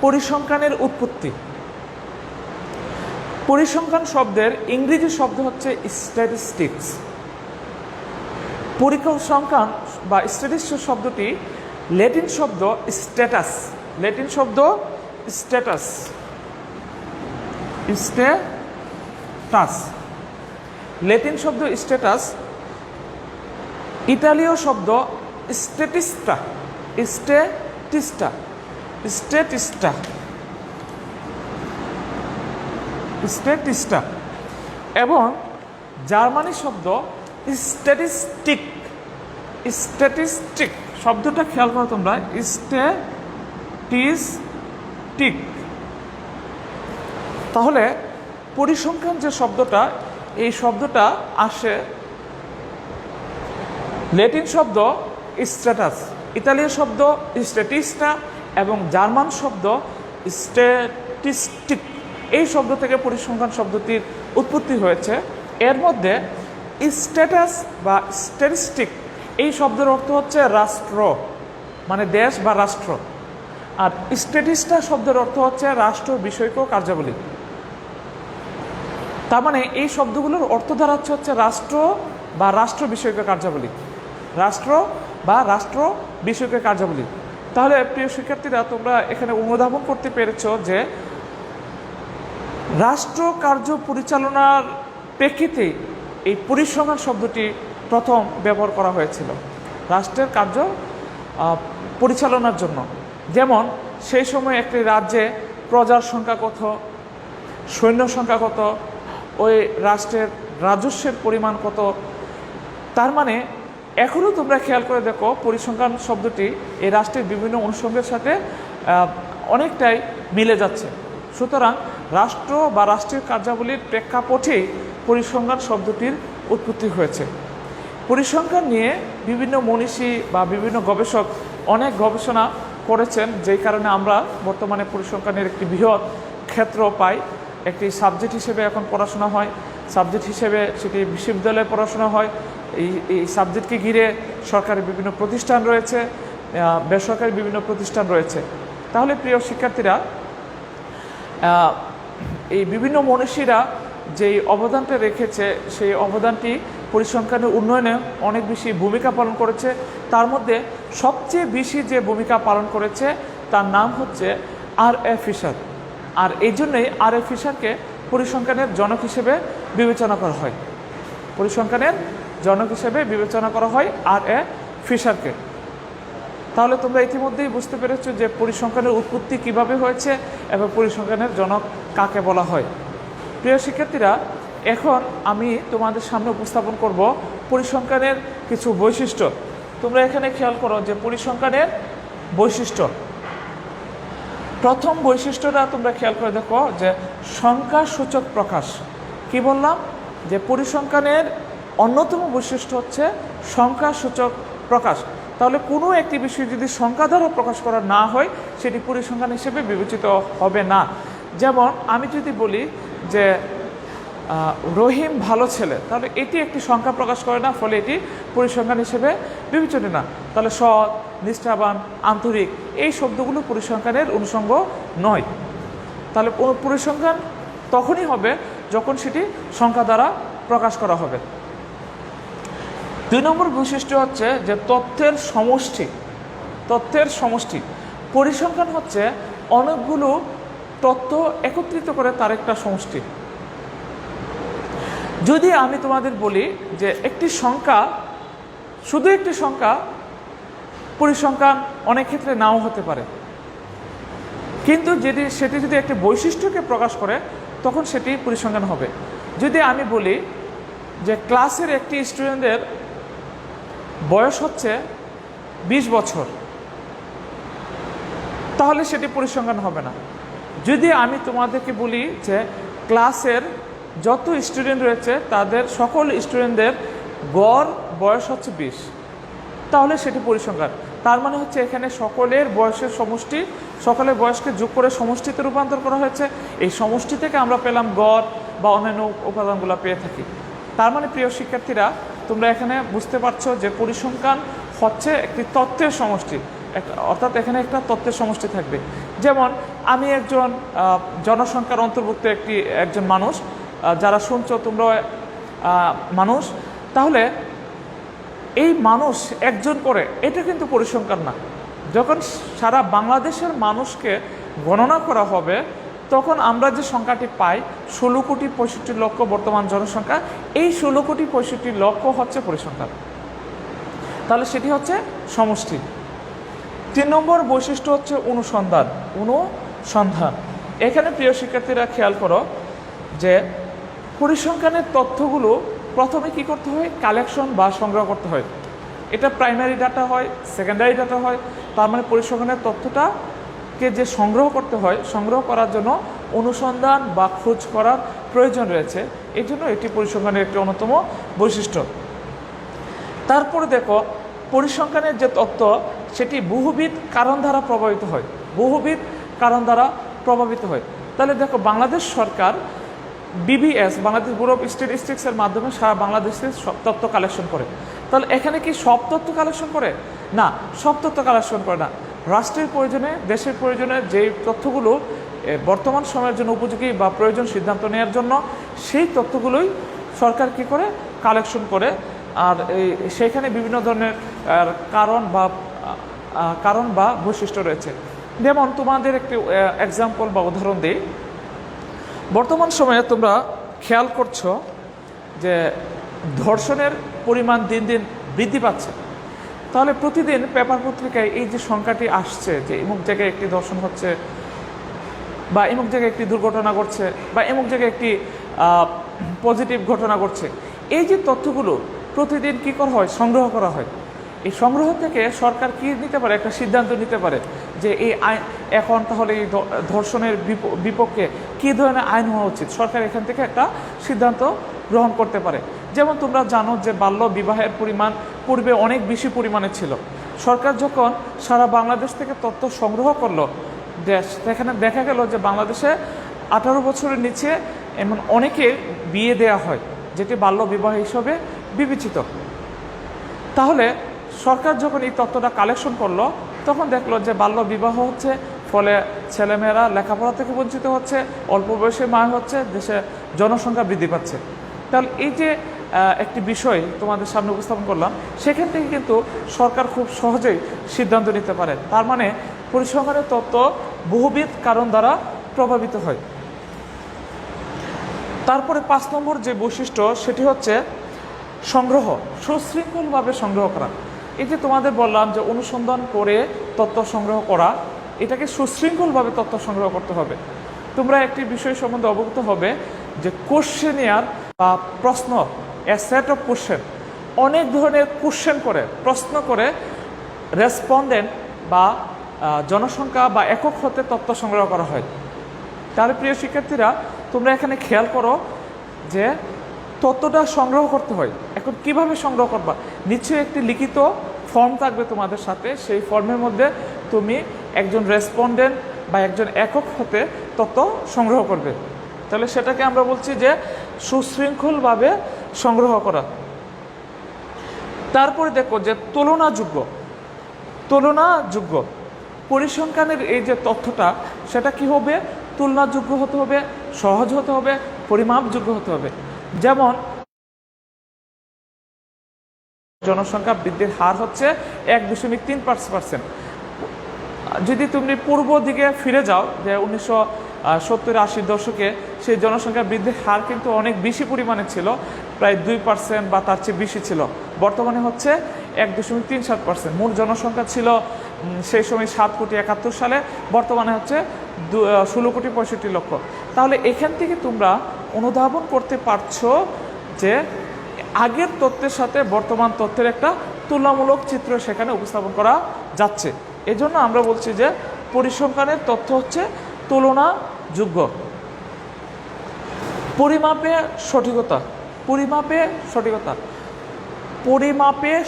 পরিসংখ্যানের উৎপত্তি। পরিসংখ্যান শব্দের ইংরেজি শব্দ হচ্ছে স্ট্যাটিস্টিক্স। পরিসংখ্যান বা স্ট্যাটিস্টিক্স শব্দটি ল্যাটিন শব্দ স্ট্যাটাস, ল্যাটিন শব্দ স্ট্যাটাস, ইতালীয় শব্দ স্ট্যাটিস্টা, স্ট্যাটিস্টা, স্ট্যাটিস্টা, স্ট্যাটিস্টা, এবং জার্মানি শব্দ স্ট্যাটিস্টিক, স্ট্যাটিস্টিক শব্দটা খেয়াল করো তোমরা, স্ট্যাটিস্টিক। তাহলে পরিসংখ্যান যে শব্দটা, এই শব্দটা আসে ল্যাটিন শব্দ স্ট্যাটাস, ইতালীয় শব্দ স্ট্যাটিস্টা এবং জার্মান শব্দ স্ট্যাটিস্টিক। এই শব্দ থেকে পরিসংখ্যান শব্দটির উৎপত্তি হয়েছে। এর মধ্যে স্ট্যাটাস বা স্ট্যাটিস্টিক এই শব্দের অর্থ হচ্ছে রাষ্ট্র, মানে দেশ বা রাষ্ট্র, আর স্ট্যাটিস্টা শব্দের অর্থ হচ্ছে রাষ্ট্র বিষয়ক কার্যাবলী। তার মানে এই শব্দগুলোর অর্থ দাঁড়াচ্ছে হচ্ছে রাষ্ট্র বা রাষ্ট্র বিষয়ক কার্যাবলী, রাষ্ট্র বা রাষ্ট্র বিষয়ক কার্যাবলী। তাহলে প্রিয় শিক্ষার্থীরা, তোমরা এখানে অনুধাবন করতে পেরেছ যে রাষ্ট্র কার্য পরিচালনার প্রেক্ষিতে এই পরিসংখ্যান শব্দটি প্রথম ব্যবহার করা হয়েছিল রাষ্ট্রের কার্য পরিচালনার জন্য। যেমন সেই সময় একটি রাজ্যে প্রজার সংখ্যা কত, সৈন্য সংখ্যা কত, ওই রাষ্ট্রের রাজস্বের পরিমাণ কত। তার মানে এখনও তোমরা খেয়াল করে দেখো, পরিসংখ্যান শব্দটি এই রাষ্ট্রের বিভিন্ন অনুষঙ্গের সাথে অনেকটাই মিলে যাচ্ছে। সুতরাং রাষ্ট্র বা রাষ্ট্রীয় কার্যাবলীর প্রেক্ষাপটেই পরিসংখ্যান শব্দটির উৎপত্তি হয়েছে। পরিসংখ্যান নিয়ে বিভিন্ন মনীষী বা বিভিন্ন গবেষক অনেক গবেষণা করেছেন, যেই কারণে আমরা বর্তমানে পরিসংখ্যানের একটি বৃহৎ ক্ষেত্র পাই। একটি সাবজেক্ট হিসেবে এখন পড়াশোনা হয়, সাবজেক্ট হিসেবে সেটি বিশ্ববিদ্যালয়ে পড়াশোনা হয়। এই সাবজেক্টকে ঘিরে সরকারি বিভিন্ন প্রতিষ্ঠান রয়েছে, বেসরকারি বিভিন্ন প্রতিষ্ঠান রয়েছে। তাহলে প্রিয় শিক্ষার্থীরা, এই বিভিন্ন মনীষীরা যেই অবদানটা রেখেছে, সেই অবদানটি পরিসংখ্যানের উন্নয়নে অনেক বেশি ভূমিকা পালন করেছে। তার মধ্যে সবচেয়ে বেশি যে ভূমিকা পালন করেছে তার নাম হচ্ছে আর.এ. ফিশার। আর এই জন্যই আর.এ. ফিশারকে পরিসংখ্যানের জনক হিসেবে বিবেচনা করা হয়, পরিসংখ্যানের জনক হিসেবে বিবেচনা করা হয় আর.এ. ফিশারকে। তাহলে তোমরা ইতিমধ্যেই বুঝতে পেরেছো যে পরিসংখ্যানের উৎপত্তি কিভাবে হয়েছে এবং পরিসংখ্যানের জনক কাকে বলা হয়। প্রিয় শিক্ষার্থীরা, এখন আমি তোমাদের সামনে উপস্থাপন করব পরিসংখ্যানের কিছু বৈশিষ্ট্য। তোমরা এখানে খেয়াল করো যে পরিসংখ্যানের বৈশিষ্ট্য, প্রথম বৈশিষ্ট্যটা তোমরা খেয়াল করে দেখো যে সংখ্যাসূচক প্রকাশ। কি বললাম? যে পরিসংখ্যানের অন্যতম বৈশিষ্ট্য হচ্ছে সংখ্যাসূচক প্রকাশ। তাহলে কোনো একটি বিষয় যদি সংখ্যা দ্বারা প্রকাশ করা না হয়, সেটি পরিসংখ্যান হিসেবে বিবেচিত হবে না। যেমন আমি যদি বলি যে রহিম ভালো ছেলে, তাহলে এটি একটি সংখ্যা প্রকাশ করে না, ফলে এটি পরিসংখ্যান হিসেবে বিবেচিত না। তাহলে সৎ, নিষ্ঠাবান, আন্তরিক এই শব্দগুলো পরিসংখ্যানের অনুষঙ্গ নয়। তাহলে পরিসংখ্যান তখনই হবে যখন সেটি সংখ্যা দ্বারা প্রকাশ করা হবে। 2 নম্বর বৈশিষ্ট্য হচ্ছে যে তথ্যের সমষ্টি। তথ্যের সমষ্টি, পরিসংখ্যান হচ্ছে অনেকগুলো তথ্য একত্রিত করে তার একটা সমষ্টি। যদি আমি তোমাদের বলি যে একটি সংখ্যা, শুধু একটি সংখ্যা পরিসংখ্যান অনেক ক্ষেত্রে নাও হতে পারে, কিন্তু সেটি যদি একটি বৈশিষ্ট্যকে প্রকাশ করে তখন সেটি পরিসংখ্যান হবে। যদি আমি বলি যে ক্লাসের একটি স্টুডেন্টের বয়স হচ্ছে 20 বছর, তাহলে সেটি পরিসংখ্যান হবে না। যদি আমি তোমাদেরকে বলি যে ক্লাসের যত স্টুডেন্ট রয়েছে তাদের সকল স্টুডেন্টদের গড় বয়স হচ্ছে 20, তাহলে সেটি পরিসংখ্যান। তার মানে হচ্ছে এখানে সকলের বয়সের সমষ্টি, সকলের বয়সকে যোগ করে সমষ্টিতে রূপান্তর করা হয়েছে। এই সমষ্টি থেকে আমরা পেলাম গড় বা অন্যান্য উপাদানগুলো পেয়ে থাকি। তার মানে প্রিয় শিক্ষার্থীরা, তোমরা এখানে বুঝতে পারছো যে পরিসংখ্যান হচ্ছে একটি তথ্যের সমষ্টি, অর্থাৎ এখানে একটা তথ্যের সমষ্টি থাকবে। যেমন আমি একজন জনসংখ্যার অন্তর্ভুক্ত একজন মানুষ, যারা শুনছো তোমরা মানুষ, তাহলে এই মানুষ একজন করে, এটা কিন্তু পরিসংখ্যান না। যখন সারা বাংলাদেশের মানুষকে গণনা করা হবে তখন আমরা যে সংখ্যাটি পাই 16,65,00,000 বর্তমান জনসংখ্যা, এই 16,65,00,000 হচ্ছে পরিসংখ্যান। তাহলে সেটি হচ্ছে সমষ্টি। 3 নম্বর বৈশিষ্ট্য হচ্ছে অনুসন্ধান। অনুসন্ধান, এখানে প্রিয় শিক্ষার্থীরা খেয়াল করো যে পরিসংখ্যানের তথ্যগুলো প্রথমে কি করতে হয়, কালেকশন বা সংগ্রহ করতে হয়। এটা প্রাইমারি ডাটা হয়, সেকেন্ডারি ডাটা হয়। তার মানে পরিসংখ্যানের তথ্যটাকে যে সংগ্রহ করতে হয়, সংগ্রহ করার জন্য অনুসন্ধান বা খোঁজ করার প্রয়োজন রয়েছে। এই জন্য এটি পরিসংখ্যানের একটি অন্যতম বৈশিষ্ট্য। তারপরে দেখো পরিসংখ্যানের যে তথ্য সেটি বহুবিধ কারণ দ্বারা প্রভাবিত হয়, বহুবিধ কারণ দ্বারা প্রভাবিত হয়। তাহলে দেখো বাংলাদেশ সরকার BBS, বাংলাদেশ ব্যুরো অফ স্ট্যাটিস্টিক্সের মাধ্যমে সারা বাংলাদেশের সব তথ্য কালেকশন করে। তাহলে এখানে কি সব তথ্য কালেকশন করে? না, সব তথ্য কালেকশন করে না। রাষ্ট্রের প্রয়োজনে, দেশের প্রয়োজনে যেই তথ্যগুলো বর্তমান সময়ের জন্য উপযোগী বা প্রয়োজন সিদ্ধান্ত নেওয়ার জন্য, সেই তথ্যগুলোই সরকার কি করে, কালেকশন করে। আর সেইখানে বিভিন্ন ধরনের কারণ বা বৈশিষ্ট্য রয়েছে। যেমন তোমাদের একটি এক্সাম্পল বা উদাহরণ দিই। বর্তমান সময়ে তোমরা খেয়াল করছো যে ধর্ষণের পরিমাণ দিন দিন বৃদ্ধি পাচ্ছে। তাহলে প্রতিদিন পেপার পত্রিকায় এই যে সংখ্যাটি আসছে যে এমুক জায়গায় একটি ধর্ষণ হচ্ছে, বা এমুক জায়গায় একটি দুর্ঘটনা ঘটছে, বা এমুক জায়গায় একটি পজিটিভ ঘটনা ঘটছে, এই যে তথ্যগুলো প্রতিদিন কী করা হয়, সংগ্রহ করা হয়। এই সংগ্রহ থেকে সরকার কি নিতে পারে, একটা সিদ্ধান্ত নিতে পারে যে এই আইন এখন তাহলে এই ধর্ষণের বিপক্ষে কী ধরনের আইন হওয়া উচিত। সরকার এখান থেকে একটা সিদ্ধান্ত গ্রহণ করতে পারে। যেমন তোমরা জানো যে বাল্য বিবাহের পরিমাণ পূর্বে অনেক বেশি পরিমাণে ছিল। সরকার যখন সারা বাংলাদেশ থেকে তথ্য সংগ্রহ করলো, সেখানে দেখা গেল যে বাংলাদেশে 18 বছরের নিচে এমন অনেকে বিয়ে দেওয়া হয়, যেটি বাল্য বিবাহ হিসেবে বিবেচিত। তাহলে সরকার যখন এই তথ্যটা কালেকশন করলো, তখন দেখলো যে বাল্য বিবাহ হচ্ছে, ফলে ছেলেমেয়েরা লেখাপড়া থেকে বঞ্চিত হচ্ছে, অল্প বয়সে মা হচ্ছে, দেশে জনসংখ্যা বৃদ্ধি পাচ্ছে। তাহলে এই যে একটি বিষয় তোমাদের সামনে উপস্থাপন করলাম, সেখান থেকে কিন্তু সরকার খুব সহজেই সিদ্ধান্ত নিতে পারে। তার মানে পরিসংখ্যানের তথ্য বহুবিধ কারণ দ্বারা প্রভাবিত হয়। তারপরে 5 নম্বর যে বৈশিষ্ট্য সেটি হচ্ছে সংগ্রহ, সুশৃঙ্খলভাবে সংগ্রহ করা। এই যে তোমাদের বললাম যে অনুসন্ধান করে তথ্য সংগ্রহ করা, এটাকে সুশৃঙ্খলভাবে তথ্য সংগ্রহ করতে হবে। তোমরা একটি বিষয় সম্বন্ধে অবগত হবে যে কোশ্চেনিয়ার বা প্রশ্ন, এ সেট অফ কোশ্চেন, অনেক ধরনের কোশ্চেন করে, প্রশ্ন করে রেসপন্ডেন্ট বা জনসংখ্যা বা একক হতে তথ্য সংগ্রহ করা হয়। তাহলে প্রিয় শিক্ষার্থীরা, তোমরা এখানে খেয়াল করো যে তথ্যটা সংগ্রহ করতে হয়। এখন কিভাবে সংগ্রহ করবা? নিশ্চয়ই একটি লিখিত ফর্ম থাকবে তোমাদের সাথে, সেই ফর্মের মধ্যে তুমি একজন রেসপন্ডেন্ট বা একজন একক হতে তথ্য সংগ্রহ করবে। তাহলে সেটাকে আমরা বলছি যে সুশৃঙ্খলভাবে সংগ্রহ করা। তারপরে দেখো যে তুলনাযোগ্য পরিসংখ্যানের এই যে তথ্যটা, সেটা কি হবে, তুলনাযোগ্য হতে হবে, সহজ হতে হবে, পরিমাপযোগ্য হতে হবে। যেমন জনসংখ্যা বৃদ্ধির হার হচ্ছে 1.3%। যদি তুমি পূর্ব দিকে ফিরে যাও যে 1970-80 দশকে, সেই জনসংখ্যা বৃদ্ধির হার কিন্তু অনেক বেশি পরিমাণে ছিল, প্রায় 2% বা তার চেয়ে বেশি ছিল। বর্তমানে হচ্ছে 1.37%। মূল জনসংখ্যা ছিল সেই সময় 7,71,00,000 সালে, বর্তমানে হচ্ছে 16,65,00,000। তাহলে এখান থেকে তোমরা অনুধাবন করতে পারছো যে আগের তথ্যের সাথে বর্তমান তথ্যের একটা তুলনামূলক চিত্র সেখানে উপস্থাপন করা যাচ্ছে। এজন্য আমরা বলছি যে পরিসংখ্যানের তথ্য হচ্ছে তুলনাযোগ্য। পরিমাপে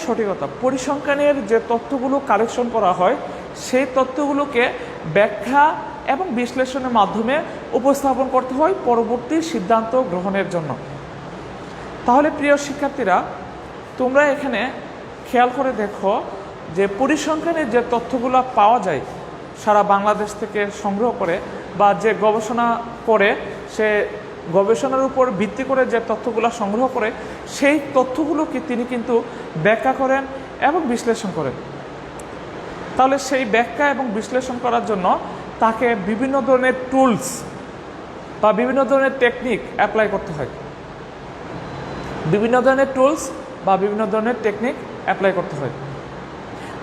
সঠিকতা। পরিসংখ্যানের যে তথ্যগুলো কালেকশন করা হয়, সেই তথ্যগুলোকে ব্যাখ্যা এবং বিশ্লেষণের মাধ্যমে উপস্থাপন করতে হয় পরবর্তী সিদ্ধান্ত গ্রহণের জন্য। তাহলে প্রিয় শিক্ষার্থীরা, তোমরা এখানে খেয়াল করে দেখো যে পরিসংখ্যানের যে তথ্যগুলো পাওয়া যায় সারা বাংলাদেশ থেকে সংগ্রহ করে, বা যে গবেষণা করে, সে গবেষণার উপর ভিত্তি করে যে তথ্যগুলো সংগ্রহ করে, সেই তথ্যগুলোকে তিনি কিন্তু ব্যাখ্যা করেন এবং বিশ্লেষণ করেন। তাহলে সেই ব্যাখ্যা এবং বিশ্লেষণ করার জন্য তাকে বিভিন্ন ধরনের টুলস বা বিভিন্ন ধরনের টেকনিক অ্যাপ্লাই করতে হয়, বিভিন্ন ধরনের টুলস বা বিভিন্ন ধরনের টেকনিক অ্যাপ্লাই করতে হয়।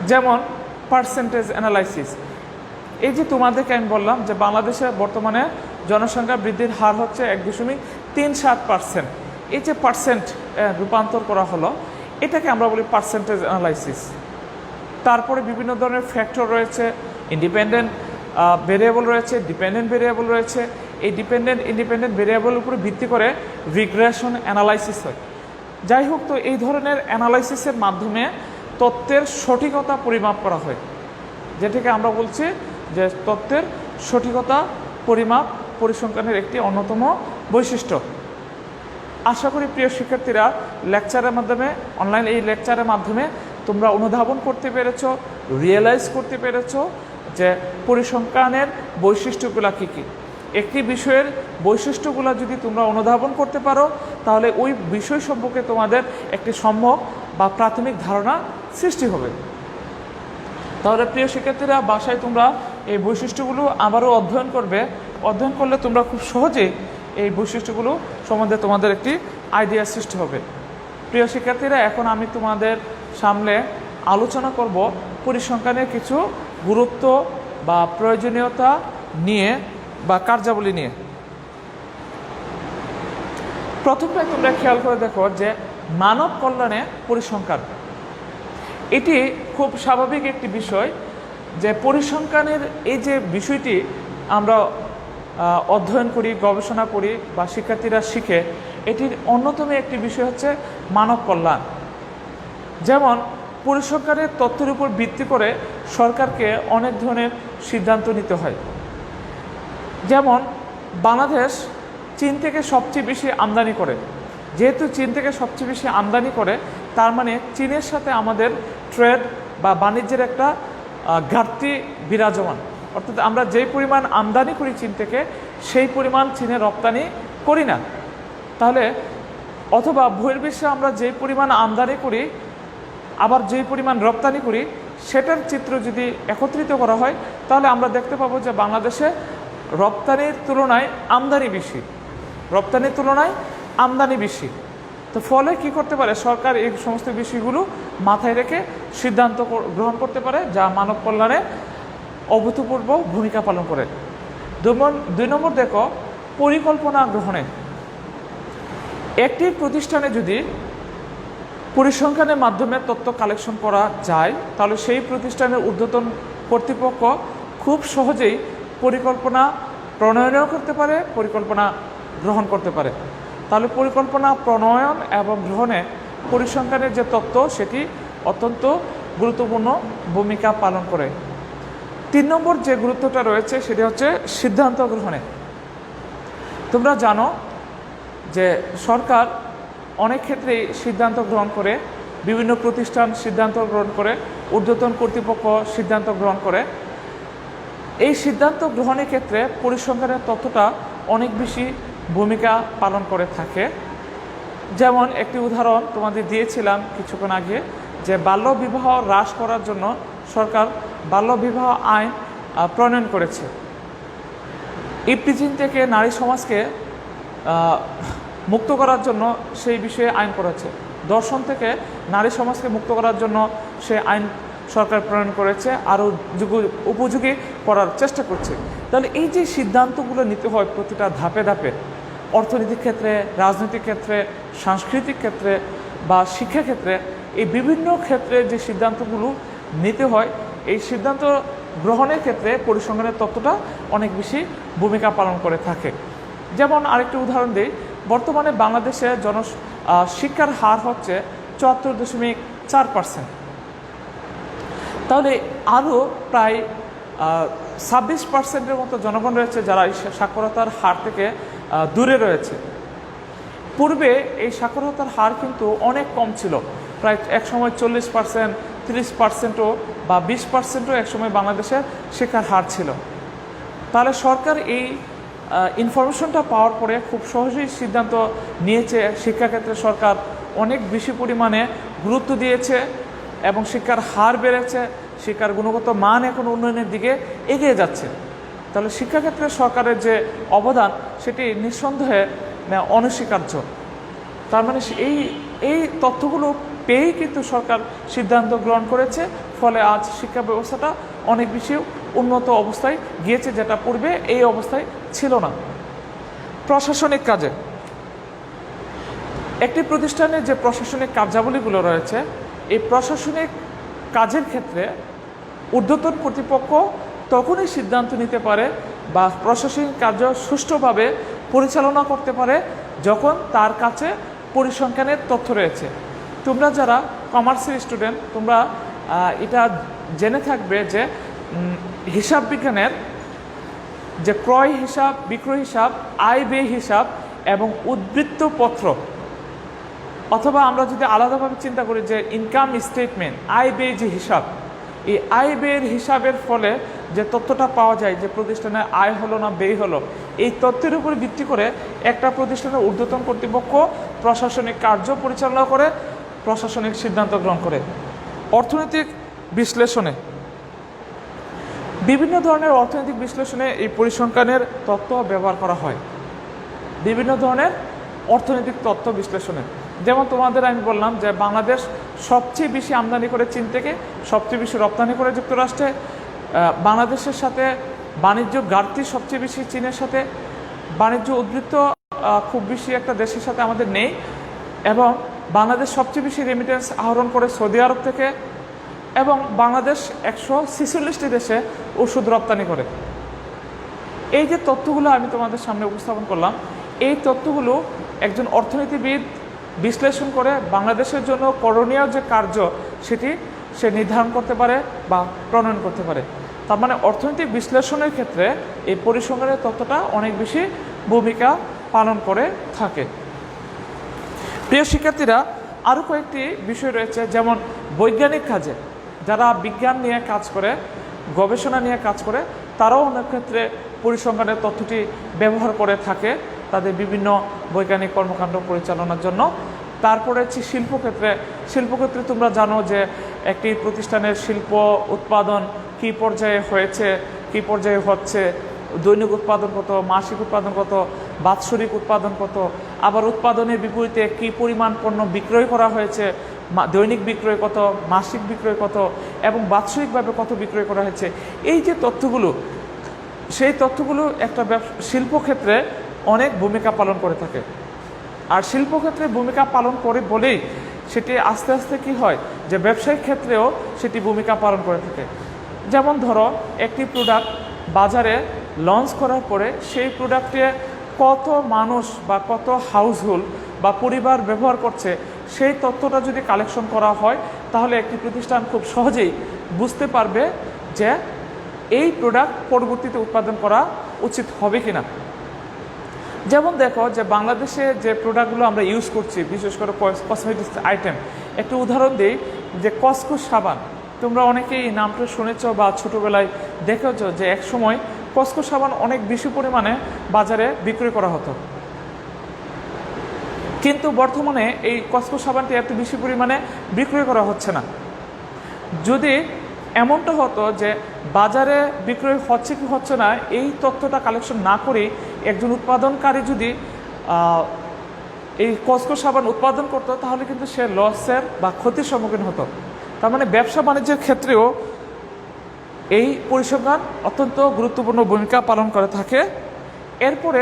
যেমন পার্সেন্টেজ অ্যানালাইসিস। এই যে তোমাদেরকে আমি বললাম যে বাংলাদেশে বর্তমানে জনসংখ্যা বৃদ্ধির হার হচ্ছে 1.37%। এই যে পার্সেন্ট রূপান্তর করা হলো, এটাকে আমরা বলি পার্সেন্টেজ অ্যানালাইসিস। তারপরে বিভিন্ন ধরনের ফ্যাক্টর রয়েছে, ইন্ডিপেন্ডেন্ট ভেরিয়েবল রয়েছে, ডিপেন্ডেন্ট ভেরিয়েবল রয়েছে। এই ইন্ডিপেন্ডেন্ট ভেরিয়েবলের উপরে ভিত্তি করে রিগ্রেশন অ্যানালাইসিস হয়। যাই হোক, তো এই ধরনের অ্যানালাইসিসের মাধ্যমে তথ্যের সঠিকতা পরিমাপ করা হয়, যেটাকে আমরা বলছি যে তথ্যের সঠিকতা পরিমাপ পরিসংখ্যানের একটি অন্যতম বৈশিষ্ট্য। আশা করি প্রিয় শিক্ষার্থীরা লেকচারের মাধ্যমে, অনলাইন এই লেকচারের মাধ্যমে তোমরা অনুধাবন করতে পেরেছো, রিয়েলাইজ করতে পেরেছো যে পরিসংখ্যানের বৈশিষ্ট্যগুলো কী কী। একটি বিষয়ের বৈশিষ্ট্যগুলো যদি তোমরা অনুধাবন করতে পারো, তাহলে ওই বিষয় সম্পর্কে তোমাদের একটি সম্যক বা প্রাথমিক ধারণা সৃষ্টি হবে। তাহলে প্রিয় শিক্ষার্থীরা বাসায় তোমরা এই বৈশিষ্ট্যগুলো আবারও অধ্যয়ন করবে। অধ্যয়ন করলে তোমরা খুব সহজেই এই বৈশিষ্ট্যগুলো সম্বন্ধে তোমাদের একটি আইডিয়া সৃষ্টি হবে। প্রিয় শিক্ষার্থীরা, এখন আমি তোমাদের সামনে আলোচনা করব পরিসংখ্যানের কিছু গুরুত্ব বা প্রয়োজনীয়তা নিয়ে বা কার্যাবলী নিয়ে। প্রথমটাই তোমরা খেয়াল করে দেখো যে মানব কল্যাণে পরিসংখ্যান, এটি খুব স্বাভাবিক একটি বিষয় যে পরিসংখ্যানের এই যে বিষয়টি আমরা অধ্যয়ন করি, গবেষণা করি বা শিক্ষার্থীরা শিখে, এটির অন্যতম একটি বিষয় হচ্ছে মানব কল্যাণ। যেমন পরিসংখ্যানের তথ্যের উপর ভিত্তি করে সরকারকে অনেক ধরনের সিদ্ধান্ত নিতে হয়। যেমন বাংলাদেশ চীন থেকে সবচেয়ে বেশি আমদানি করে। যেহেতু চীন থেকে সবচেয়ে বেশি আমদানি করে, তার মানে চীনের সাথে আমাদের ট্রেড বা বাণিজ্যের একটা ঘাটতি বিরাজমান। অর্থাৎ আমরা যেই পরিমাণ আমদানি করি চীন থেকে, সেই পরিমাণ চীনে রপ্তানি করি না। তাহলে অথবা বহির্বিশ্বে আমরা যেই পরিমাণ আমদানি করি আবার যেই পরিমাণ রপ্তানি করি, সেটার চিত্র যদি একত্রিত করা হয়, তাহলে আমরা দেখতে পাবো যে বাংলাদেশে রপ্তানির তুলনায় আমদানি বেশি, রপ্তানির তুলনায় আমদানি বেশি। তো ফলে কি করতে পারে সরকার? এই সমস্ত বিষয়গুলো মাথায় রেখে সিদ্ধান্ত গ্রহণ করতে পারে, যা মানব কল্যাণে অভূতপূর্ব ভূমিকা পালন করে। 2 নম্বর দেখো পরিকল্পনা গ্রহণে। একটি প্রতিষ্ঠানে যদি পরিসংখ্যানের মাধ্যমে তথ্য কালেকশন করা যায়, তাহলে সেই প্রতিষ্ঠানের ঊর্ধ্বতন কর্তৃপক্ষ খুব সহজেই পরিকল্পনা প্রণয়নও করতে পারে, পরিকল্পনা গ্রহণ করতে পারে। তাহলে পরিকল্পনা প্রণয়ন এবং গ্রহণে পরিসংখ্যানের যে তথ্য, সেটি অত্যন্ত গুরুত্বপূর্ণ ভূমিকা পালন করে। 3 নম্বর যে গুরুত্বটা রয়েছে সেটি হচ্ছে সিদ্ধান্ত গ্রহণে। তোমরা জানো যে সরকার অনেক ক্ষেত্রেই সিদ্ধান্ত গ্রহণ করে, বিভিন্ন প্রতিষ্ঠান সিদ্ধান্ত গ্রহণ করে, ঊর্ধ্বতন কর্তৃপক্ষ সিদ্ধান্ত গ্রহণ করে। এই সিদ্ধান্ত গ্রহণের ক্ষেত্রে পরিসংখ্যানের তথ্যটা অনেক বেশি ভূমিকা পালন করে থাকে। যেমন একটি উদাহরণ তোমাদের দিয়েছিলাম কিছুক্ষণ আগে, যে বাল্যবিবাহ হ্রাস করার জন্য সরকার বাল্যবিবাহ আইন প্রণয়ন করেছে। ইপটিজিং থেকে নারী সমাজকে মুক্ত করার জন্য সেই বিষয়ে আইন করেছে। ধর্ষণ থেকে নারী সমাজকে মুক্ত করার জন্য সে আইন সরকার প্রণয়ন করেছে, আরও উপযোগী করার চেষ্টা করছে। তাহলে এই যে সিদ্ধান্তগুলো নিতে হয় প্রতিটা ধাপে ধাপে, অর্থনৈতিক ক্ষেত্রে, রাজনৈতিক ক্ষেত্রে, সাংস্কৃতিক ক্ষেত্রে বা শিক্ষা ক্ষেত্রে, এই বিভিন্ন ক্ষেত্রে যে সিদ্ধান্তগুলো নিতে হয়, এই সিদ্ধান্ত গ্রহণের ক্ষেত্রে পরিসংখ্যানের তথ্যটা অনেক বেশি ভূমিকা পালন করে থাকে। যেমন আরেকটি উদাহরণ দিই, বর্তমানে বাংলাদেশে শিক্ষার হার হচ্ছে 74.4%। তাহলে আরও প্রায় 26%-এর মতো জনগণ রয়েছে যারা এই সাক্ষরতার হার থেকে দূরে রয়েছে। পূর্বে এই সাক্ষরতার হার কিন্তু অনেক কম ছিল, প্রায় একসময় 40%, 30%ও বা 20%ও একসময় বাংলাদেশের শিক্ষার হার ছিল। তাহলে সরকার এই ইনফরমেশনটা পাওয়ার পরে খুব সহজেই সিদ্ধান্ত নিয়েছে, শিক্ষাক্ষেত্রে সরকার অনেক বেশি পরিমাণে গুরুত্ব দিয়েছে এবং শিক্ষার হার বেড়েছে, শিক্ষার গুণগত মান এখন উন্নয়নের দিকে এগিয়ে যাচ্ছে। তাহলে শিক্ষাক্ষেত্রে সরকারের যে অবদান সেটি নিঃসন্দেহে অনস্বীকার্য। তার মানে এই তথ্যগুলো পেয়েই কিন্তু সরকার সিদ্ধান্ত গ্রহণ করেছে, ফলে আজ শিক্ষা ব্যবস্থাটা অনেক বেশি উন্নত অবস্থায় গিয়েছে, যেটা পূর্বে এই অবস্থায় ছিল না। প্রশাসনিক কাজে একটি প্রতিষ্ঠানের যে প্রশাসনিক কার্যাবলীগুলো রয়েছে, এই প্রশাসনিক কাজের ক্ষেত্রে ঊর্ধ্বতন কর্তৃপক্ষ তখনই সিদ্ধান্ত নিতে পারে বা প্রশাসনিক কার্য সুষ্ঠুভাবে পরিচালনা করতে পারে যখন তার কাছে পরিসংখ্যানের তথ্য রয়েছে। তোমরা যারা কমার্সের স্টুডেন্ট, তোমরা এটা জেনে থাকবে যে হিসাব বিজ্ঞানের যে ক্রয় হিসাব, বিক্রয় হিসাব, আয় ব্যয় হিসাব এবং উদ্বৃত্তপত্র, অথবা আমরা যদি আলাদাভাবে চিন্তা করি যে ইনকাম স্টেটমেন্ট, আয় ব্যয় যে হিসাব, এই আয় ব্যয়ের হিসাবের ফলে যে তথ্যটা পাওয়া যায় যে প্রতিষ্ঠানের আয় হলো না ব্যয় হলো, এই তথ্যের উপর ভিত্তি করে একটা প্রতিষ্ঠানের ঊর্ধ্বতন কর্তৃপক্ষ প্রশাসনিক কার্য পরিচালনা করে, প্রশাসনিক সিদ্ধান্ত গ্রহণ করে। অর্থনৈতিক বিশ্লেষণে বিভিন্ন ধরনের অর্থনৈতিক বিশ্লেষণে এই পরিসংখ্যানের তথ্য ব্যবহার করা হয়, বিভিন্ন ধরনের অর্থনৈতিক তথ্য বিশ্লেষণে। যেমন তোমাদের আমি বললাম যে বাংলাদেশ সবচেয়ে বেশি আমদানি করে চীন থেকে, সবচেয়ে বেশি রপ্তানি করে যুক্তরাষ্ট্রে, বাংলাদেশের সাথে বাণিজ্য ঘাটতি সবচেয়ে বেশি চীনের সাথে, বাণিজ্য উদ্বৃত্ত খুব বেশি একটা দেশের সাথে আমাদের নেই, এবং বাংলাদেশ সবচেয়ে বেশি রেমিটেন্স আহরণ করে সৌদি আরব থেকে, এবং বাংলাদেশ 146টি দেশে ওষুধ রপ্তানি করে। এই যে তথ্যগুলো আমি তোমাদের সামনে উপস্থাপন করলাম, এই তথ্যগুলো একজন অর্থনীতিবিদ বিশ্লেষণ করে বাংলাদেশের জন্য করণীয় যে কার্য সেটি সে নির্ধারণ করতে পারে বা প্রণয়ন করতে পারে। তার মানে অর্থনৈতিক বিশ্লেষণের ক্ষেত্রে এই পরিসংখ্যানের তথ্যটা অনেক বেশি ভূমিকা পালন করে থাকে। প্রিয় শিক্ষার্থীরা, আরও কয়েকটি বিষয় রয়েছে, যেমন বৈজ্ঞানিক কাজে যারা বিজ্ঞান নিয়ে কাজ করে, গবেষণা নিয়ে কাজ করে, তারাও অনেক ক্ষেত্রে পরিসংখ্যানের তথ্যটি ব্যবহার করে থাকে তাদের বিভিন্ন বৈজ্ঞানিক কর্মকাণ্ড পরিচালনার জন্য। তারপরে হচ্ছে শিল্পক্ষেত্রে তোমরা জানো যে একটি প্রতিষ্ঠানের শিল্প উৎপাদন কী পর্যায়ে হয়েছে, কী পর্যায়ে হচ্ছে, দৈনিক উৎপাদন কত, মাসিক উৎপাদন কত, বাৎসরিক উৎপাদন কত, আবার উৎপাদনের বিপরীতে কী পরিমাণ পণ্য বিক্রয় করা হয়েছে, দৈনিক বিক্রয় কত, মাসিক বিক্রয় কত এবং বাৎসরিকভাবে কত বিক্রয় করা হয়েছে। এই যে তথ্যগুলো, সেই তথ্যগুলো একটা শিল্পক্ষেত্রে অনেক ভূমিকা পালন করে থাকে। আর শিল্পক্ষেত্রে ভূমিকা পালন করে বলেই সেটি আস্তে আস্তে কি হয় যে ব্যবসায়িক ক্ষেত্রেও সেটি ভূমিকা পালন করে থাকে। যেমন ধরো, একটি প্রোডাক্ট বাজারে লঞ্চ করার পরে সেই প্রোডাক্টে কত মানুষ বা কত হাউসহোল্ড বা পরিবার ব্যবহার করছে, সেই তথ্যটা যদি কালেকশন করা হয়, তাহলে একটি প্রতিষ্ঠান খুব সহজেই বুঝতে পারবে যে এই প্রোডাক্ট পরবর্তীতে উৎপাদন করা উচিত হবে কিনা। যেমন দেখো যে বাংলাদেশে যে প্রোডাক্টগুলো আমরা ইউজ করছি, বিশেষ করে কসমেটিক্স আইটেম, একটু উদাহরণ দিই যে কসকো সাবান, তোমরা অনেকেই এই নামটা শুনেছ বা ছোটোবেলায় দেখেছ যে এক সময় কসকো সাবান অনেক বেশি পরিমাণে বাজারে বিক্রি করা হতো, কিন্তু বর্তমানে এই কসকো সাবানটি এত বেশি পরিমাণে বিক্রয় করা হচ্ছে না। যদি এমনটা হতো যে বাজারে বিক্রয় হচ্ছে কি হচ্ছে না এই তথ্যটা কালেকশন না করে একজন উৎপাদনকারী যদি এই কসকো সাবান উৎপাদন করতো, তাহলে কিন্তু সে লসের বা ক্ষতির সম্মুখীন হতো। তার মানে ব্যবসা বাণিজ্যের ক্ষেত্রেও এই পরিসংখ্যান অত্যন্ত গুরুত্বপূর্ণ ভূমিকা পালন করে থাকে। এরপরে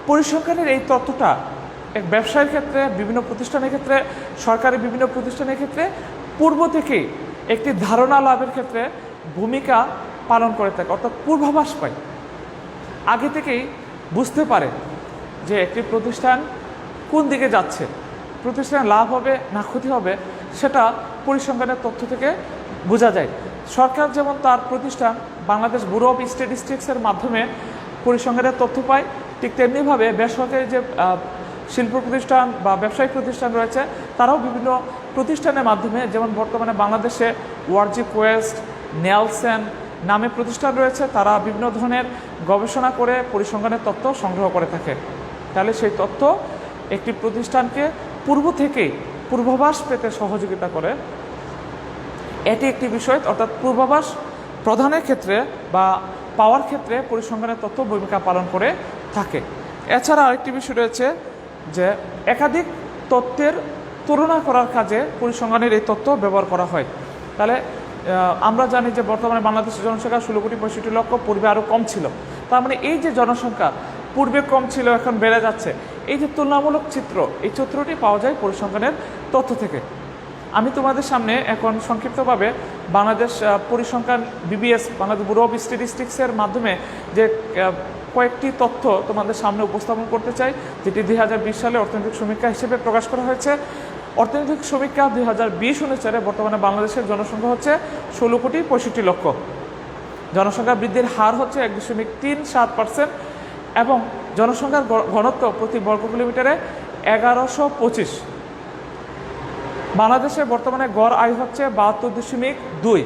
পরিসংখ্যানের এই তথ্যটা এক ব্যবসায়ের ক্ষেত্রে, বিভিন্ন প্রতিষ্ঠানের ক্ষেত্রে, সরকারি বিভিন্ন প্রতিষ্ঠানের ক্ষেত্রে পূর্ব থেকেই একটি ধারণা লাভের ক্ষেত্রে ভূমিকা পালন করে থাকে, অর্থাৎ পূর্বাভাস পায়, আগে থেকেই বুঝতে পারে যে একটি প্রতিষ্ঠান কোন দিকে যাচ্ছে, প্রতিষ্ঠানে লাভ হবে না ক্ষতি হবে, সেটা পরিসংখ্যানের তথ্য থেকে বোঝা যায়। সরকার যেমন তার প্রতিষ্ঠান বাংলাদেশ ব্যুরো অফ স্ট্যাটিস্টিক্সের মাধ্যমে পরিসংখ্যানের তথ্য পায়, ঠিক তেমনিভাবে বেসরকারি যে শিল্প প্রতিষ্ঠান বা ব্যবসায়িক প্রতিষ্ঠান রয়েছে, তারাও বিভিন্ন প্রতিষ্ঠানের মাধ্যমে, যেমন বর্তমানে বাংলাদেশে ওয়ার্জি কোয়েস্ট, নেলসন নামে প্রতিষ্ঠান রয়েছে, তারা বিভিন্ন ধরনের গবেষণা করে পরিসংখ্যানের তথ্য সংগ্রহ করে থাকে। তাহলে সেই তথ্য একটি প্রতিষ্ঠানকে পূর্ব থেকেই পূর্বাভাস পেতে সহযোগিতা করে। এটি একটি বিষয়, অর্থাৎ পূর্বাভাস প্রদানের ক্ষেত্রে বা পাওয়ার ক্ষেত্রে পরিসংখ্যানের তথ্য ভূমিকা পালন করে থাকে। এছাড়া আরেকটি বিষয় রয়েছে যে একাধিক তথ্যের তুলনা করার কাজে পরিসংখ্যানের এই তথ্য ব্যবহার করা হয়। তাহলে আমরা জানি যে বর্তমানে বাংলাদেশের জনসংখ্যা 16,65,00,000, পূর্বে আরও কম ছিল। তার মানে এই যে জনসংখ্যা পূর্বে কম ছিল এখন বেড়ে যাচ্ছে, এই যে তুলনামূলক চিত্র, এই চিত্রটি পাওয়া যায় পরিসংখ্যানের তথ্য থেকে। আমি তোমাদের সামনে এখন সংক্ষিপ্তভাবে বাংলাদেশ পরিসংখ্যান BBS বাংলাদেশ ব্যুরো অফ স্ট্যাটিস্টিক্সের মাধ্যমে যে কয়েকটি তথ্য তোমাদের সামনে উপস্থাপন করতে চাই, যেটি 2020 সালে অর্থনৈতিক সমীক্ষা হিসেবে প্রকাশ করা হয়েছে। অর্থনৈতিক সমীক্ষা 2020 অনুসারে বর্তমানে বাংলাদেশের জনসংখ্যা হচ্ছে 16,65,00,000। জনসংখ্যা বৃদ্ধির হার হচ্ছে 1.37% এবং জনসংখ্যার ঘনত্ব প্রতি বর্গ কিলোমিটারে 1125। বাংলাদেশে বর্তমানে গড় আয় হচ্ছে 72.2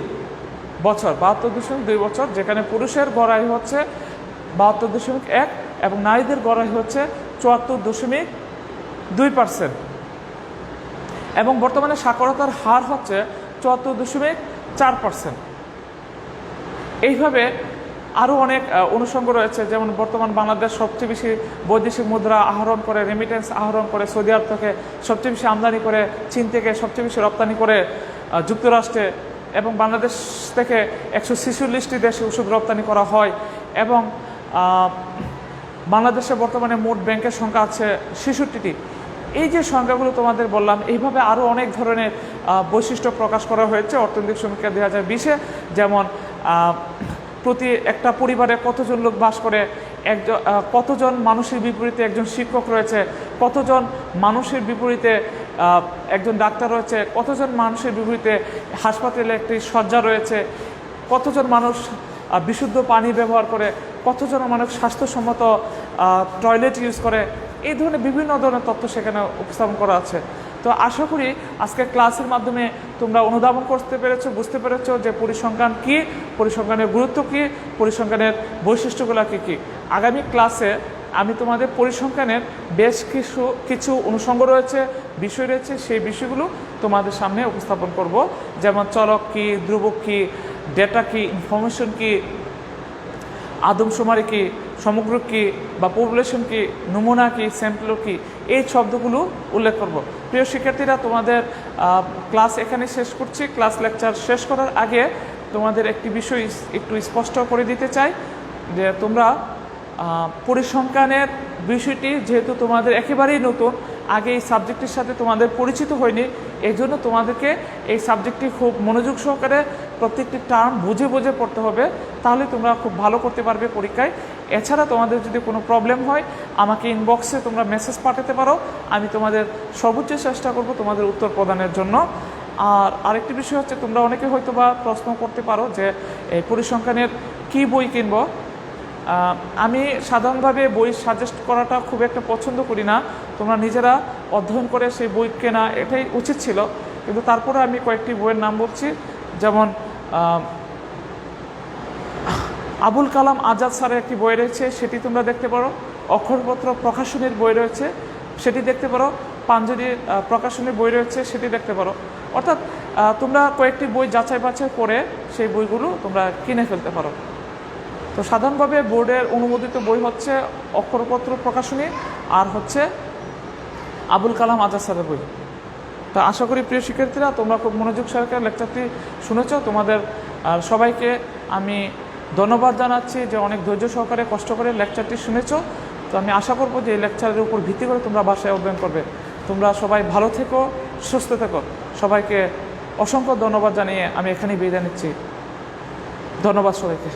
বছর, 72.2 বছর, যেখানে পুরুষের গড় আয় হচ্ছে 72.1 এবং নারীদের গড় আয় হচ্ছে 74.2%। এবং বর্তমানে সাক্ষরতার হার হচ্ছে 74.4%। এইভাবে আরও অনেক অনুষঙ্গ রয়েছে, যেমন বর্তমান বাংলাদেশ সবচেয়ে বেশি বৈদেশিক মুদ্রা আহরণ করে, রেমিটেন্স আহরণ করে সৌদি আরব থেকে, সবচেয়ে বেশি আমদানি করে চীন থেকে, সবচেয়ে বেশি রপ্তানি করে যুক্তরাষ্ট্রে, এবং বাংলাদেশ থেকে 146টি দেশে ওষুধ রপ্তানি করা হয়। এবং বাংলাদেশে বর্তমানে মোট ব্যাংকের সংখ্যা আছে 66টি। এই যে সংখ্যাগুলো তোমাদের বললাম, এইভাবে আরও অনেক ধরনের বৈশিষ্ট্য প্রকাশ করা হয়েছে অর্থনৈতিক সমীক্ষা 2020-এ। যেমন প্রতি একটা পরিবারে কতজন লোক বাস করে, কতজন মানুষের বিপরীতে একজন শিক্ষক রয়েছে, কতজন মানুষের বিপরীতে একজন ডাক্তার রয়েছে, কতজন মানুষের বিপরীতে হাসপাতালে একটি শয্যা রয়েছে, কতজন মানুষ বিশুদ্ধ পানি ব্যবহার করে, কতজন মানুষ স্বাস্থ্যসম্মত টয়লেট ইউজ করে। এই ধরনের বিভিন্ন ধরনের তথ্য সেখানে উপস্থাপন করা আছে। তো আশা করি আজকে ক্লাসের মাধ্যমে তোমরা অনুধাবন করতে পেরেছো, বুঝতে পেরেছো যে পরিসংখ্যান কী, পরিসংখ্যানের গুরুত্ব কী, পরিসংখ্যানের বৈশিষ্ট্যগুলো কী কী। আগামী ক্লাসে আমি তোমাদের পরিসংখ্যানের বেশ কিছু অনুষঙ্গ রয়েছে, বিষয় রয়েছে, সেই বিষয়গুলো তোমাদের সামনে উপস্থাপন করব। যেমন চলক কী, ধ্রুবক কী, ডেটা কী, ইনফরমেশন কী, আদমশুমারি কী, সমগ্র কী বা পপুলেশন কী, নমুনা কী, স্যাম্পল কী, এই শব্দগুলো উল্লেখ করব। প্রিয় শিক্ষার্থীরা, তোমাদের ক্লাস এখানে শেষ করছি। ক্লাস লেকচার শেষ করার আগে তোমাদের একটি বিষয় একটু স্পষ্ট করে দিতে চাই যে তোমরা পরিসংখ্যানের বিষয়টি যেহেতু তোমাদের একেবারেই নতুন, আগে এই সাবজেক্টের সাথে তোমাদের পরিচিত হয়নি, এই জন্য তোমাদেরকে এই সাবজেক্টটি খুব মনোযোগ সহকারে প্রত্যেকটি টার্ম বুঝে বুঝে পড়তে হবে, তাহলে তোমরা খুব ভালো করতে পারবে পরীক্ষায়। এছাড়া তোমাদের যদি কোনো প্রবলেম হয় আমাকে ইনবক্সে তোমরা মেসেজ পাঠাতে পারো, আমি তোমাদের সর্বোচ্চ চেষ্টা করব তোমাদের উত্তর প্রদানের জন্য। আর আরেকটি বিষয় হচ্ছে, তোমরা অনেকে হয়তো বা প্রশ্ন করতে পারো যে এই পরিসংখ্যানের কী বই কিনবো। আমি সাধারণভাবে বই সাজেস্ট করাটা খুব একটা পছন্দ করি না, তোমরা নিজেরা অধ্যয়ন করে সেই বই কেনা এটাই উচিত ছিল। কিন্তু তারপরে আমি কয়েকটি বইয়ের নাম বলছি, যেমন আবুল কালাম আজাদ স্যারের একটি বই রয়েছে, সেটি তোমরা দেখতে পারো। অক্ষরপত্র প্রকাশনীর বই রয়েছে, সেটি দেখতে পারো। পাঞ্জেরির প্রকাশনীর বই রয়েছে, সেটি দেখতে পারো। অর্থাৎ তোমরা কয়েকটি বই যাচাই বাছাই করে সেই বইগুলো তোমরা কিনে ফেলতে পারো। তো সাধারণভাবে বোর্ডের অনুমোদিত বই হচ্ছে অক্ষরপত্র প্রকাশনী আর হচ্ছে আবুল কালাম আজাদ স্যারের বই। তো আশা করি প্রিয় শিক্ষার্থীরা তোমরা খুব মনোযোগ সহকারে লেকচারটি শুনেছ। তোমাদের সবাইকে আমি ধন্যবাদ জানাচ্ছি যে অনেক ধৈর্য সহকারে কষ্ট করে লেকচারটি শুনেছ। তো আমি আশা করবো যে এই লেকচারের উপর ভিত্তি করে তোমরা বাসায় অধ্যয়ন করবে। তোমরা সবাই ভালো থেকো, সুস্থ থেকো। সবাইকে অসংখ্য ধন্যবাদ জানিয়ে আমি এখানেই বিদায় নিচ্ছি। ধন্যবাদ সবাইকে।